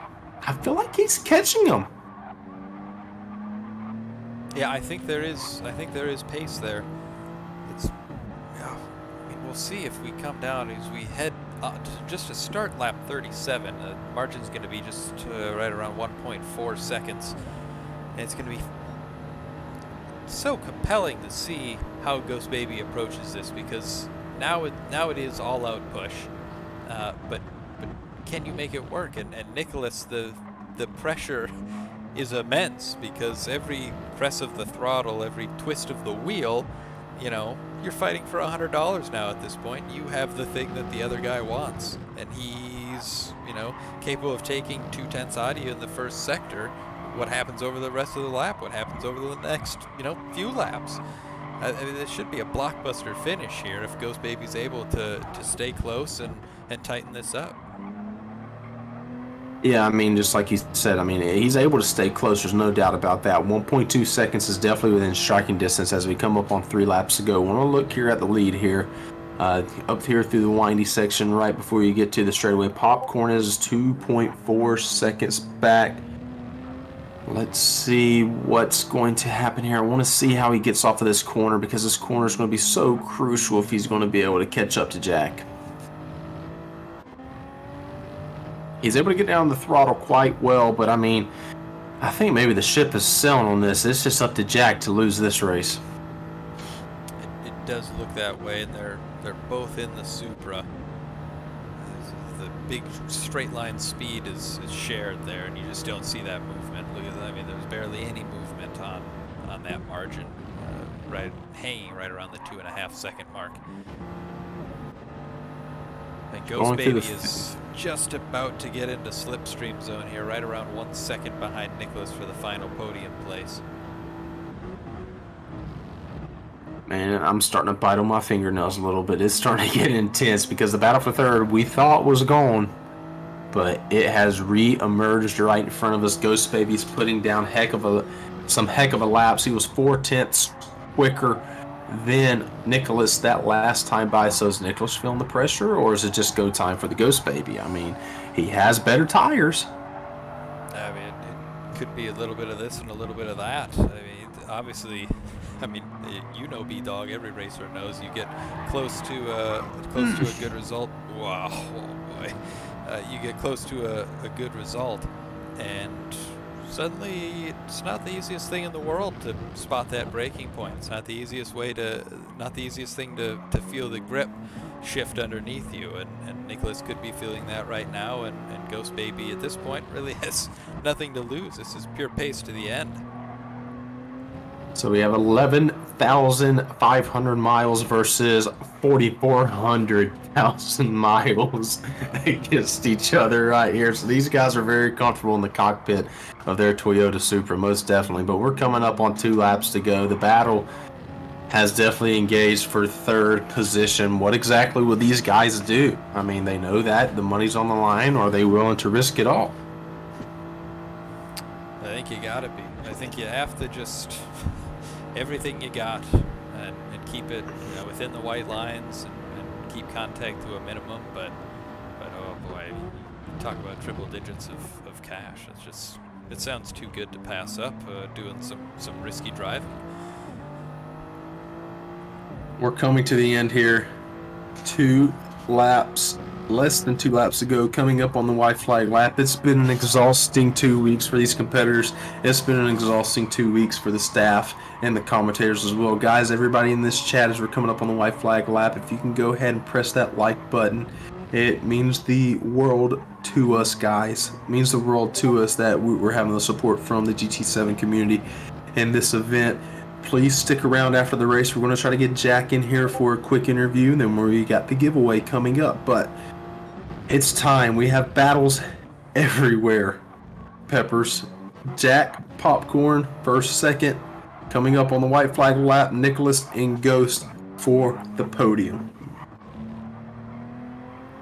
I feel like he's catching him. Yeah, I think there is pace there. It's, yeah, I mean, we'll see if we come down as we head just to start lap 37. The margin's going to be just right around 1.4 seconds. And it's going to be so compelling to see how Ghost Baby approaches this, because now it is all out push. But can you make it work? And Nicholas, the pressure is immense, because every press of the throttle, every twist of the wheel, you know, you're fighting for $100 now at this point. You have the thing that the other guy wants, and he's, you know, capable of taking 2/10 Audi in the first sector. What happens over the rest of the lap? What happens over the next, you know, few laps? I mean, this should be a blockbuster finish here if Ghost Baby's able to stay close and tighten this up. Yeah, I mean, just like you said, I mean, he's able to stay close. There's no doubt about that. 1.2 seconds is definitely within striking distance as we come up on 3 laps to go. Want to look here at the lead here. Up here through the windy section right before you get to the straightaway. Popcorn is 2.4 seconds back. Let's see what's going to happen here. I want to see how he gets off of this corner, because this corner is going to be so crucial if he's going to be able to catch up to Jack. He's able to get down the throttle quite well, but I mean, I think maybe the ship is sailing on this. It's just up to Jack to lose this race. It does look that way, and they're both in the Supra. The big straight line speed is shared there, and you just don't see that movement. Look at that. I mean, there's barely any movement on that margin, hanging right around the 2.5 second mark. And Ghost Baby is just about to get into slipstream zone here, right around 1 second behind Nicholas for the final podium place. Man, I'm starting to bite on my fingernails a little bit. It's starting to get intense, because the battle for third we thought was gone, but it has re-emerged right in front of us. Ghost Baby's putting down some heck of a laps. He was 4/10 quicker than Nicholas that last time by. So is Nicholas feeling the pressure, or is it just go time for the Ghost Baby? I mean, he has better tires. I mean, it could be a little bit of this and a little bit of that. I mean, obviously, I mean, you know, B-Dog, every racer knows you get close to a good result. Wow, oh boy. You get close to a good result, and suddenly it's not the easiest thing in the world to spot that breaking point. It's not the easiest thing to feel the grip shift underneath you, and Nicholas could be feeling that right now, and Ghost Baby at this point really has nothing to lose. This is pure pace to the end. So we have 11,500 miles versus 4,400,000 miles against each other right here. So these guys are very comfortable in the cockpit of their Toyota Supra, most definitely. But we're coming up on 2 laps to go. The battle has definitely engaged for third position. What exactly will these guys do? I mean, they know that the money's on the line. Or are they willing to risk it all? I think you gotta be. I think you have to just everything you got and keep it, you know, within the white lines and keep contact to a minimum. But oh boy, you talk about triple digits of cash. It sounds too good to pass up. Doing some risky driving. We're coming to the end here. 2 laps. Less than 2 laps to go, coming up on the white flag lap. It's been an exhausting 2 weeks for these competitors. It's been an exhausting 2 weeks for the staff and the commentators as well. Guys, everybody in this chat, as we're coming up on the white flag lap, if you can go ahead and press that like button, it means the world to us, guys. It means the world to us that we're having the support from the GT7 community in this event. Please stick around after the race. We're going to try to get Jack in here for a quick interview, and then we got the giveaway coming up. But it's time. We have battles everywhere. Peppers, Jack, Popcorn, first, second. Coming up on the white flag lap, Nicholas and Ghost for the podium.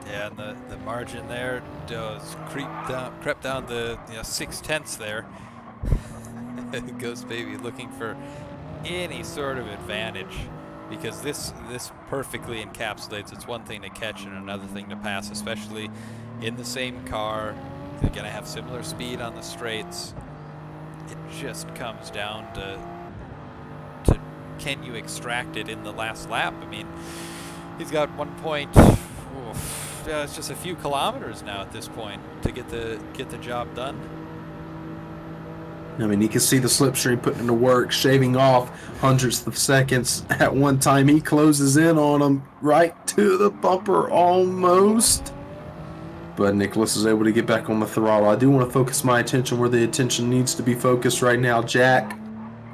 Yeah, and the margin there does crept down the 6/10 there. Ghost Baby looking for any sort of advantage, because this perfectly encapsulates. It's one thing to catch and another thing to pass, especially in the same car. They're gonna have similar speed on the straights. It just comes down to can you extract it in the last lap? I mean, he's got 1 point. It's just a few kilometers now at this point to get the job done. I mean, you can see the slipstream putting into work, shaving off hundredths of seconds. At one time, he closes in on him right to the bumper almost. But Nicholas is able to get back on the throttle. I do want to focus my attention where the attention needs to be focused right now. Jack,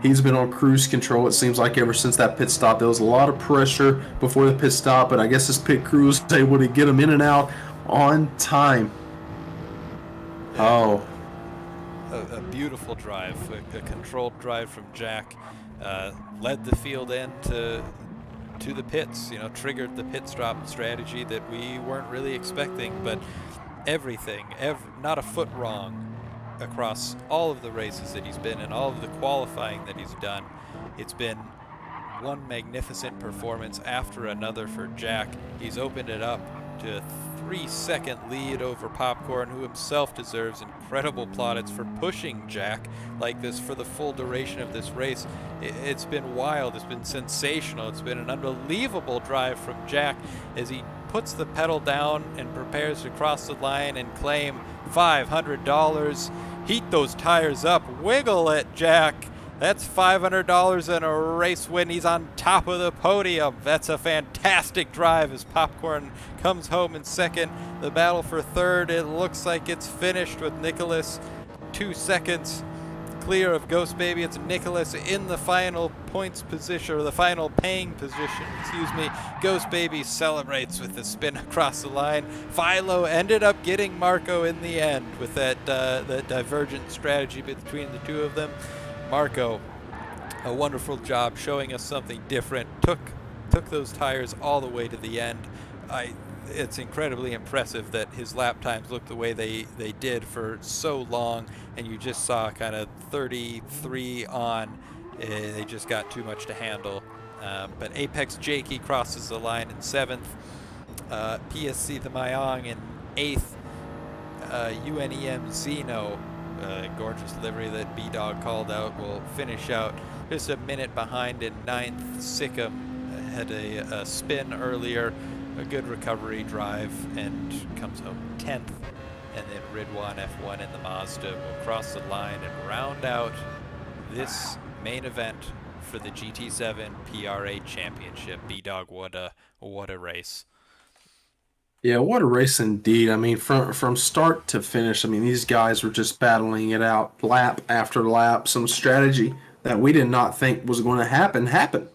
he's been on cruise control, it seems like, ever since that pit stop. There was a lot of pressure before the pit stop, but I guess his pit crew was able to get him in and out on time. Oh. A beautiful drive, a controlled drive from Jack. Led the field in to the pits, triggered the pit stop strategy that we weren't really expecting, but everything, not a foot wrong across all of the races that he's been in, all of the qualifying that he's done. It's been one magnificent performance after another for Jack. He's opened it up to a 3-second lead over Popcorn, who himself deserves incredible plaudits for pushing Jack like this for the full duration of this race. It's been wild. It's been sensational. It's been an unbelievable drive from Jack as he puts the pedal down and prepares to cross the line and claim $500. Heat those tires up. Wiggle it, Jack. That's $500 in a race win. He's on top of the podium. That's a fantastic drive as Popcorn comes home in second. The battle for third, it looks like it's finished with Nicholas 2 seconds clear of Ghost Baby. It's Nicholas in the final points position, or the final paying position, excuse me. Ghost Baby celebrates with the spin across the line. Philo ended up getting Marco in the end with that divergent strategy between the two of them. Marco, a wonderful job showing us something different. Took those tires all the way to the end. It's incredibly impressive that his lap times looked the way they did for so long, and you just saw kind of 33 on. They just got too much to handle. But Apex Jakey crosses the line in 7th. PSC the Mayong in 8th. UNEM Zeno, gorgeous livery that B-Dog called out, will finish out just a minute behind in 9th. Sikkim had a spin earlier, a good recovery drive, and comes home 10th. And then Ridwan F1 in the Mazda will cross the line and round out this main event for the GT7 PRA Championship. B-Dog, what a race. Yeah, what a race indeed. I mean, from start to finish, I mean, these guys were just battling it out lap after lap. Some strategy that we did not think was going to happen happened.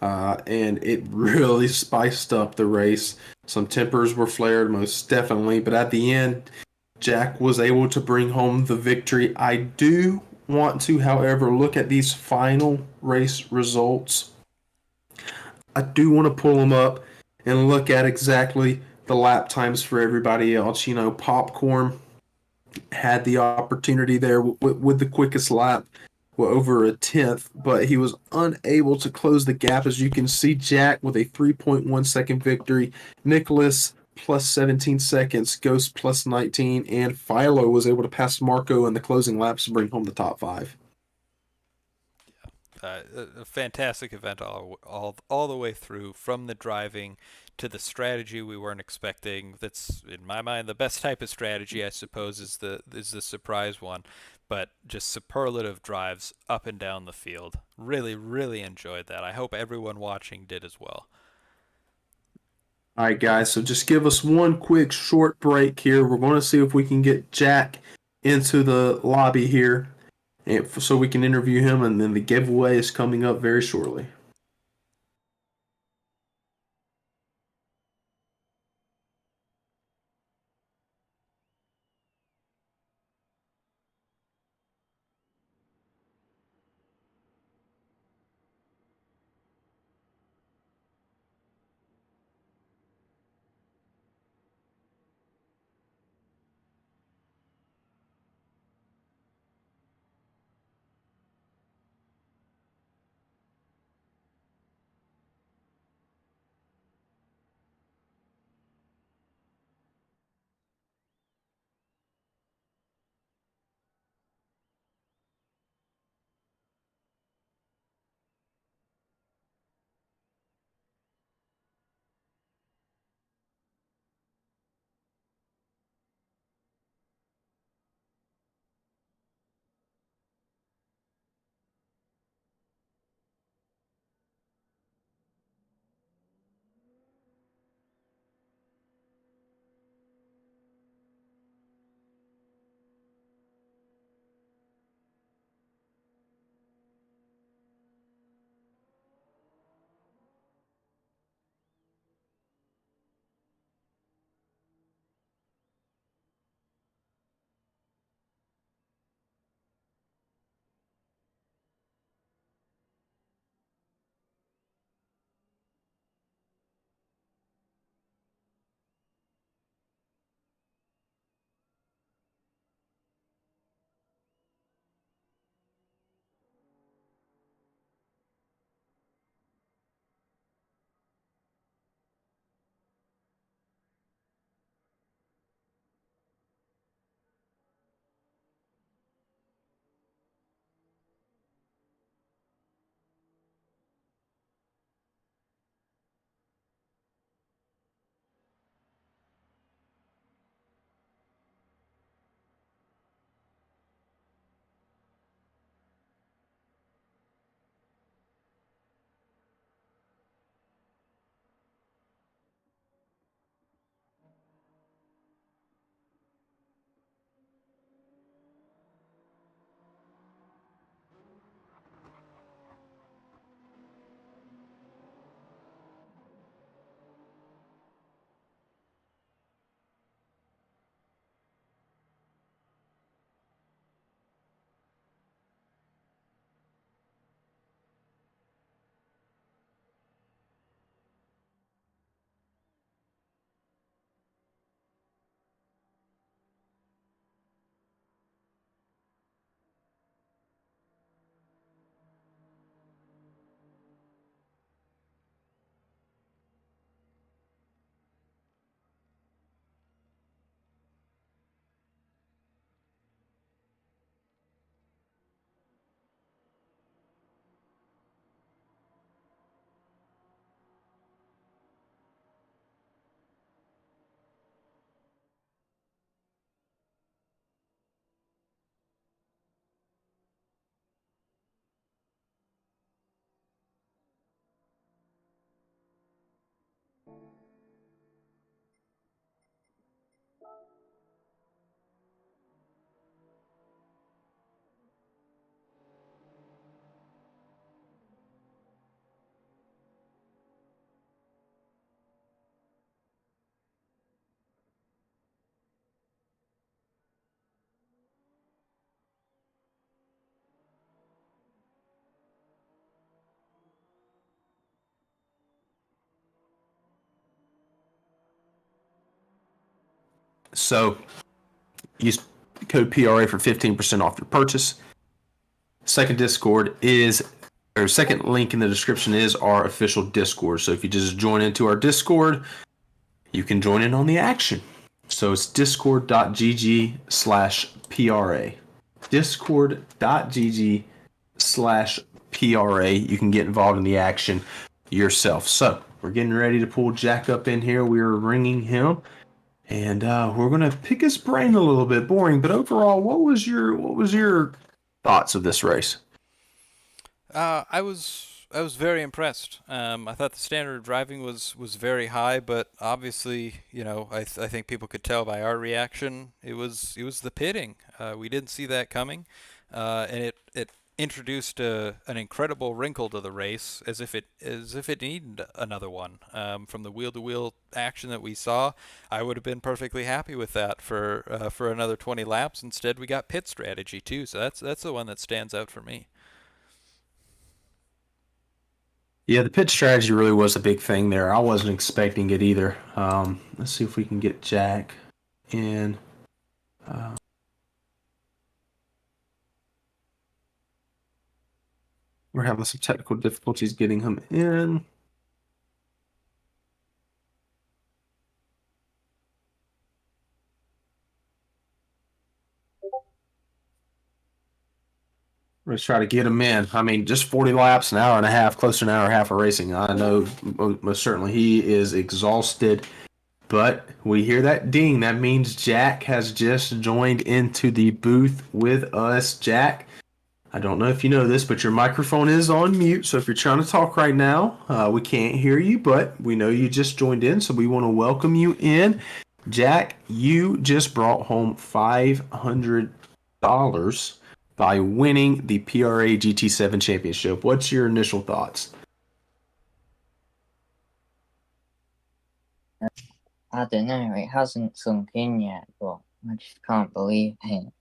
And it really spiced up the race. Some tempers were flared, most definitely. But at the end, Jack was able to bring home the victory. I do want to, however, look at these final race results. I do want to pull them up and look at exactly the lap times for everybody else. Popcorn had the opportunity there with the quickest lap, over a 10th, but he was unable to close the gap. As you can see, Jack with a 3.1 second victory, Nicholas plus 17 seconds, Ghost plus 19, and Philo was able to pass Marco in the closing laps to bring home the top 5. A fantastic event all the way through, from the driving to the strategy we weren't expecting. That's, in my mind, the best type of strategy, I suppose, is the surprise one. But just superlative drives up and down the field. Really, really enjoyed that. I hope everyone watching did as well. All right, guys, so just give us one quick short break here. We're going to see if we can get Jack into the lobby here, and so we can interview him, and then the giveaway is coming up very shortly. So use code PRA for 15% off your purchase. Second Discord is, or second link in the description is our official Discord. So if you just join into our Discord, you can join in on the action. So it's discord.gg/PRA. Discord.gg/PRA. You can get involved in the action yourself. So we're getting ready to pull Jack up in here. We're ringing him. And we're gonna pick his brain a little bit. Boring, but overall, what was your thoughts of this race? I was very impressed. I thought the standard of driving was very high, but obviously, I think people could tell by our reaction, it was the pitting. We didn't see that coming, and it introduced an incredible wrinkle to the race, as if it needed another one. From the wheel to wheel action that we saw, I would have been perfectly happy with that for another 20 laps. Instead, we got pit strategy too, so that's the one that stands out for me. Yeah, the pitch strategy really was a big thing there. I wasn't expecting it either. Let's see if we can get Jack in. Uh, we're having some technical difficulties getting him in. Let's try to get him in. I mean, just 40 laps, an hour and a half, close to an hour and a half of racing. I know most certainly he is exhausted, but we hear that ding. That means Jack has just joined into the booth with us. Jack, I don't know if you know this, but your microphone is on mute. So if you're trying to talk right now, we can't hear you, but we know you just joined in. So we want to welcome you in. Jack, you just brought home $500 by winning the PRA GT7 Championship. What's your initial thoughts? I don't know, it hasn't sunk in yet, but I just can't believe it.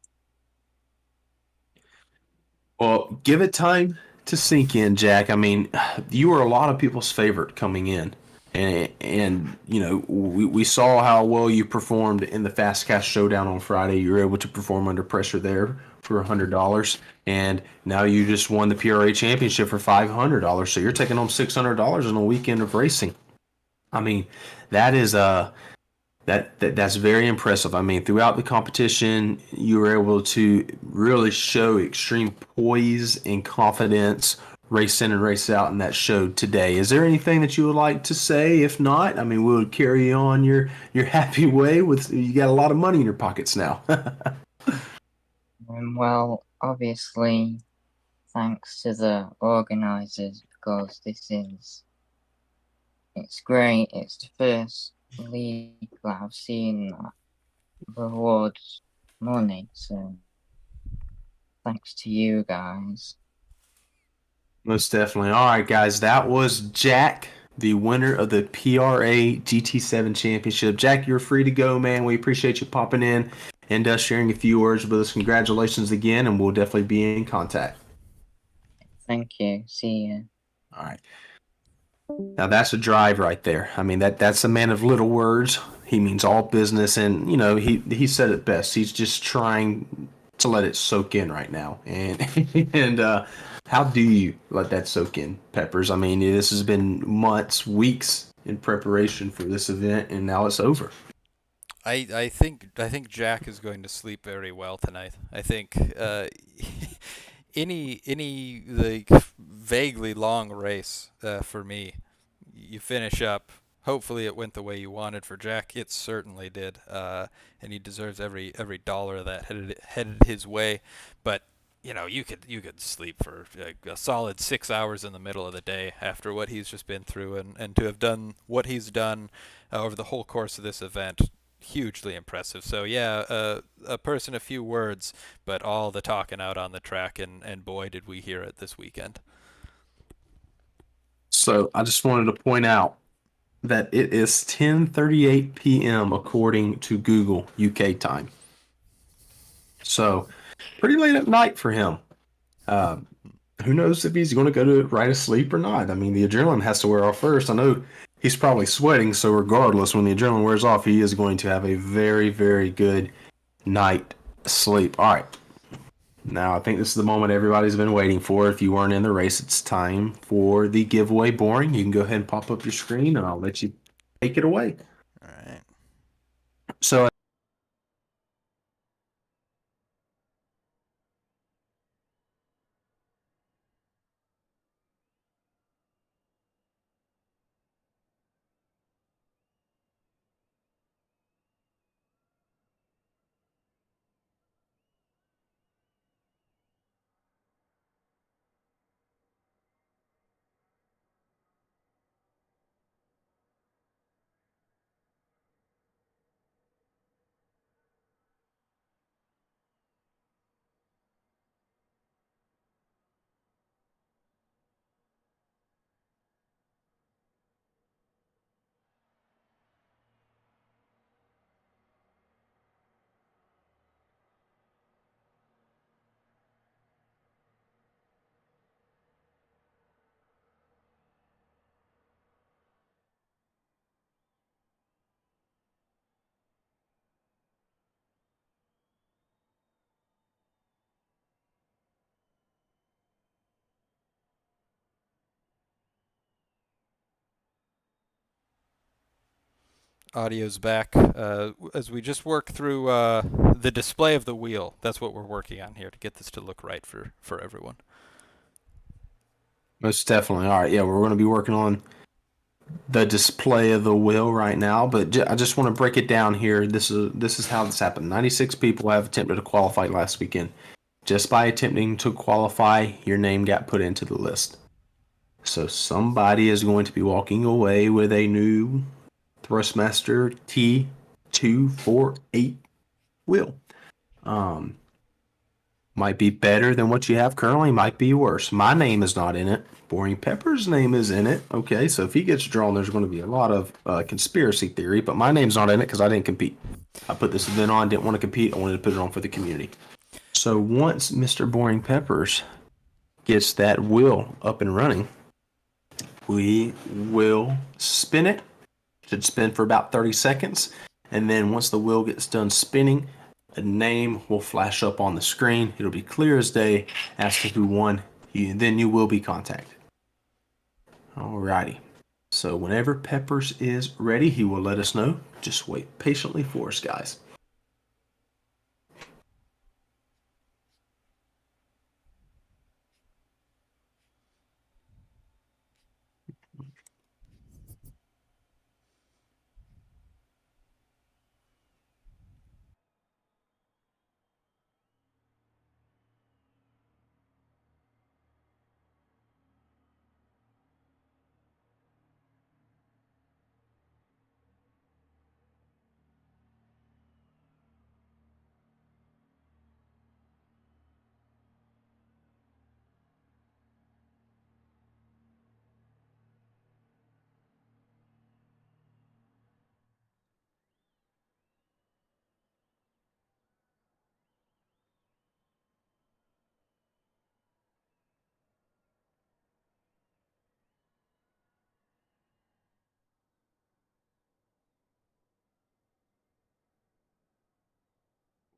Well, give it time to sink in, Jack. I mean, you were a lot of people's favorite coming in. And we saw how well you performed in the Fast Cash Showdown on Friday. You were able to perform under pressure there for $100, and now you just won the PRA Championship for $500. So you're taking home $600 in a weekend of racing. I mean, that is that's very impressive. I mean, throughout the competition, you were able to really show extreme poise and confidence, race in and race out, and that showed today. Is there anything that you would like to say? If not, I mean, we'll carry on your happy way. With you got a lot of money in your pockets now. Well, obviously, thanks to the organisers, because it's great. It's the first league that I've seen that rewards money, so thanks to you guys. Most definitely. All right, guys, that was Jack, the winner of the PRA GT7 Championship. Jack, you're free to go, man. We appreciate you popping in and sharing a few words with us. Congratulations again, and we'll definitely be in contact. Thank you. See you. All right. Now that's a drive right there. I mean, that's a man of little words. He means all business, and he said it best. He's just trying to let it soak in right now. And and how do you let that soak in, Peppers? I mean, this has been months, weeks in preparation for this event, and now it's over. I think Jack is going to sleep very well tonight. I think any like vaguely long race for me, you finish up. Hopefully, it went the way you wanted for Jack. It certainly did, and he deserves every dollar that headed his way. But you could sleep for like a solid 6 hours in the middle of the day after what he's just been through, and to have done what he's done over the whole course of this event, hugely impressive. So yeah, a person, a few words, but all the talking out on the track, and boy, did we hear it this weekend. So I just wanted to point out that it is 10:38 p.m. according to Google UK time. So pretty late at night for him. Um, who knows if he's going to go to right to sleep or not? I mean, the adrenaline has to wear off first. I know he's probably sweating. So regardless, when the adrenaline wears off, he is going to have a very, very good night sleep. All right. Now, I think this is the moment everybody's been waiting for. If you weren't in the race, it's time for the giveaway. Boring. You can go ahead and pop up your screen, and I'll let you take it away. All right. So, Audio's back. As we just work through the display of the wheel, that's what we're working on here to get this to look right for everyone. most definitely. All right. Yeah, we're going to be working on the display of the wheel right now, but I just want to break it down here. This is how this happened. 96 people have attempted to qualify last weekend. Just by attempting to qualify, your name got put into the list. So somebody is going to be walking away with a new Thrustmaster T248 wheel. Might be better than what you have currently, might be worse. My name is not in it. Boring Pepper's name is in it. Okay, so if he gets drawn, there's going to be a lot of conspiracy theory, but my name's not in it because I didn't compete. I put this event on, didn't want to compete. I wanted to put it on for the community. So once Mr. Boring Peppers gets that wheel up and running, we will spin it. Should spin for about 30 seconds. And then once the wheel gets done spinning, a name will flash up on the screen. It'll be clear as day as to who won. Then you will be contacted. Alrighty. So whenever Peppers is ready, he will let us know. Just wait patiently for us, guys.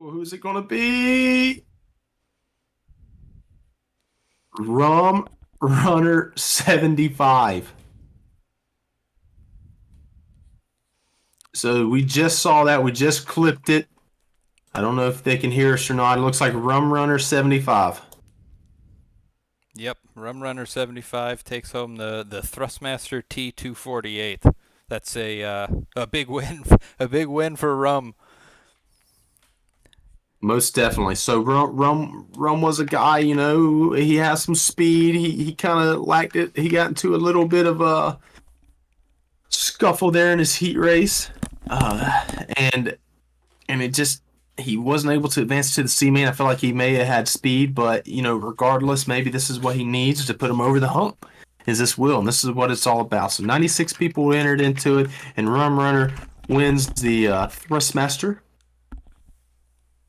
Well, who's it gonna be? Rum Runner 75. So we just saw that. We just clipped it. I don't know if they can hear us or not. It looks like Rum Runner 75. Yep, Rum Runner 75 takes home the Thrustmaster T248. That's a big win, a big win for Rum. Most definitely. So Rum was a guy, you know, he has some speed. He kind of lacked it. He got into a little bit of a scuffle there in his heat race, and it just he wasn't able to advance to the C main. I feel like he may have had speed, but you know, regardless, maybe this is what he needs to put him over the hump. Is this wheel, and this is what it's all about. So 96 people entered into it, and Rum Runner wins the Thrustmaster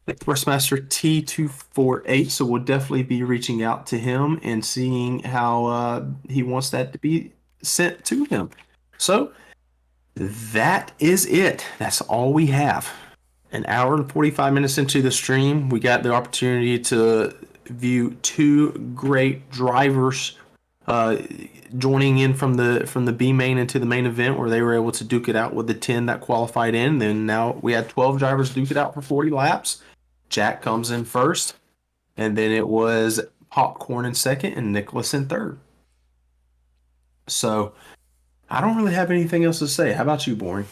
T248. So we'll definitely be reaching out to him and seeing how he wants that to be sent to him. So that is it. That's all we have. An hour and 45 minutes into the stream, we got the opportunity to view two great drivers joining in from the B main into the main event, where they were able to duke it out with the 10 that qualified in. Then now we had 12 drivers duke it out for 40 laps. Jack comes in first, and then it was Popcorn in second and Nicholas in third. So I don't really have anything else to say. How about you, Boring?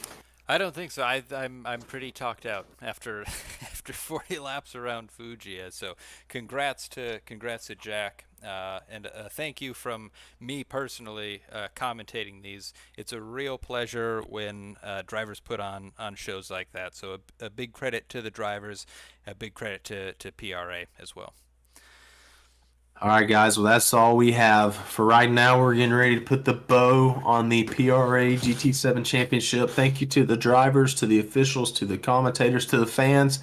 I don't think so. I'm pretty talked out after after 40 laps around Fuji. So congrats to Jack, and thank you from me personally commentating these. It's a real pleasure when drivers put on shows like that. So a big credit to the drivers, a big credit to PRA as well. All right, guys. Well, that's all we have for right now. We're getting ready to put the bow on the PRA GT7 Championship. Thank you to the drivers, to the officials, to the commentators, to the fans.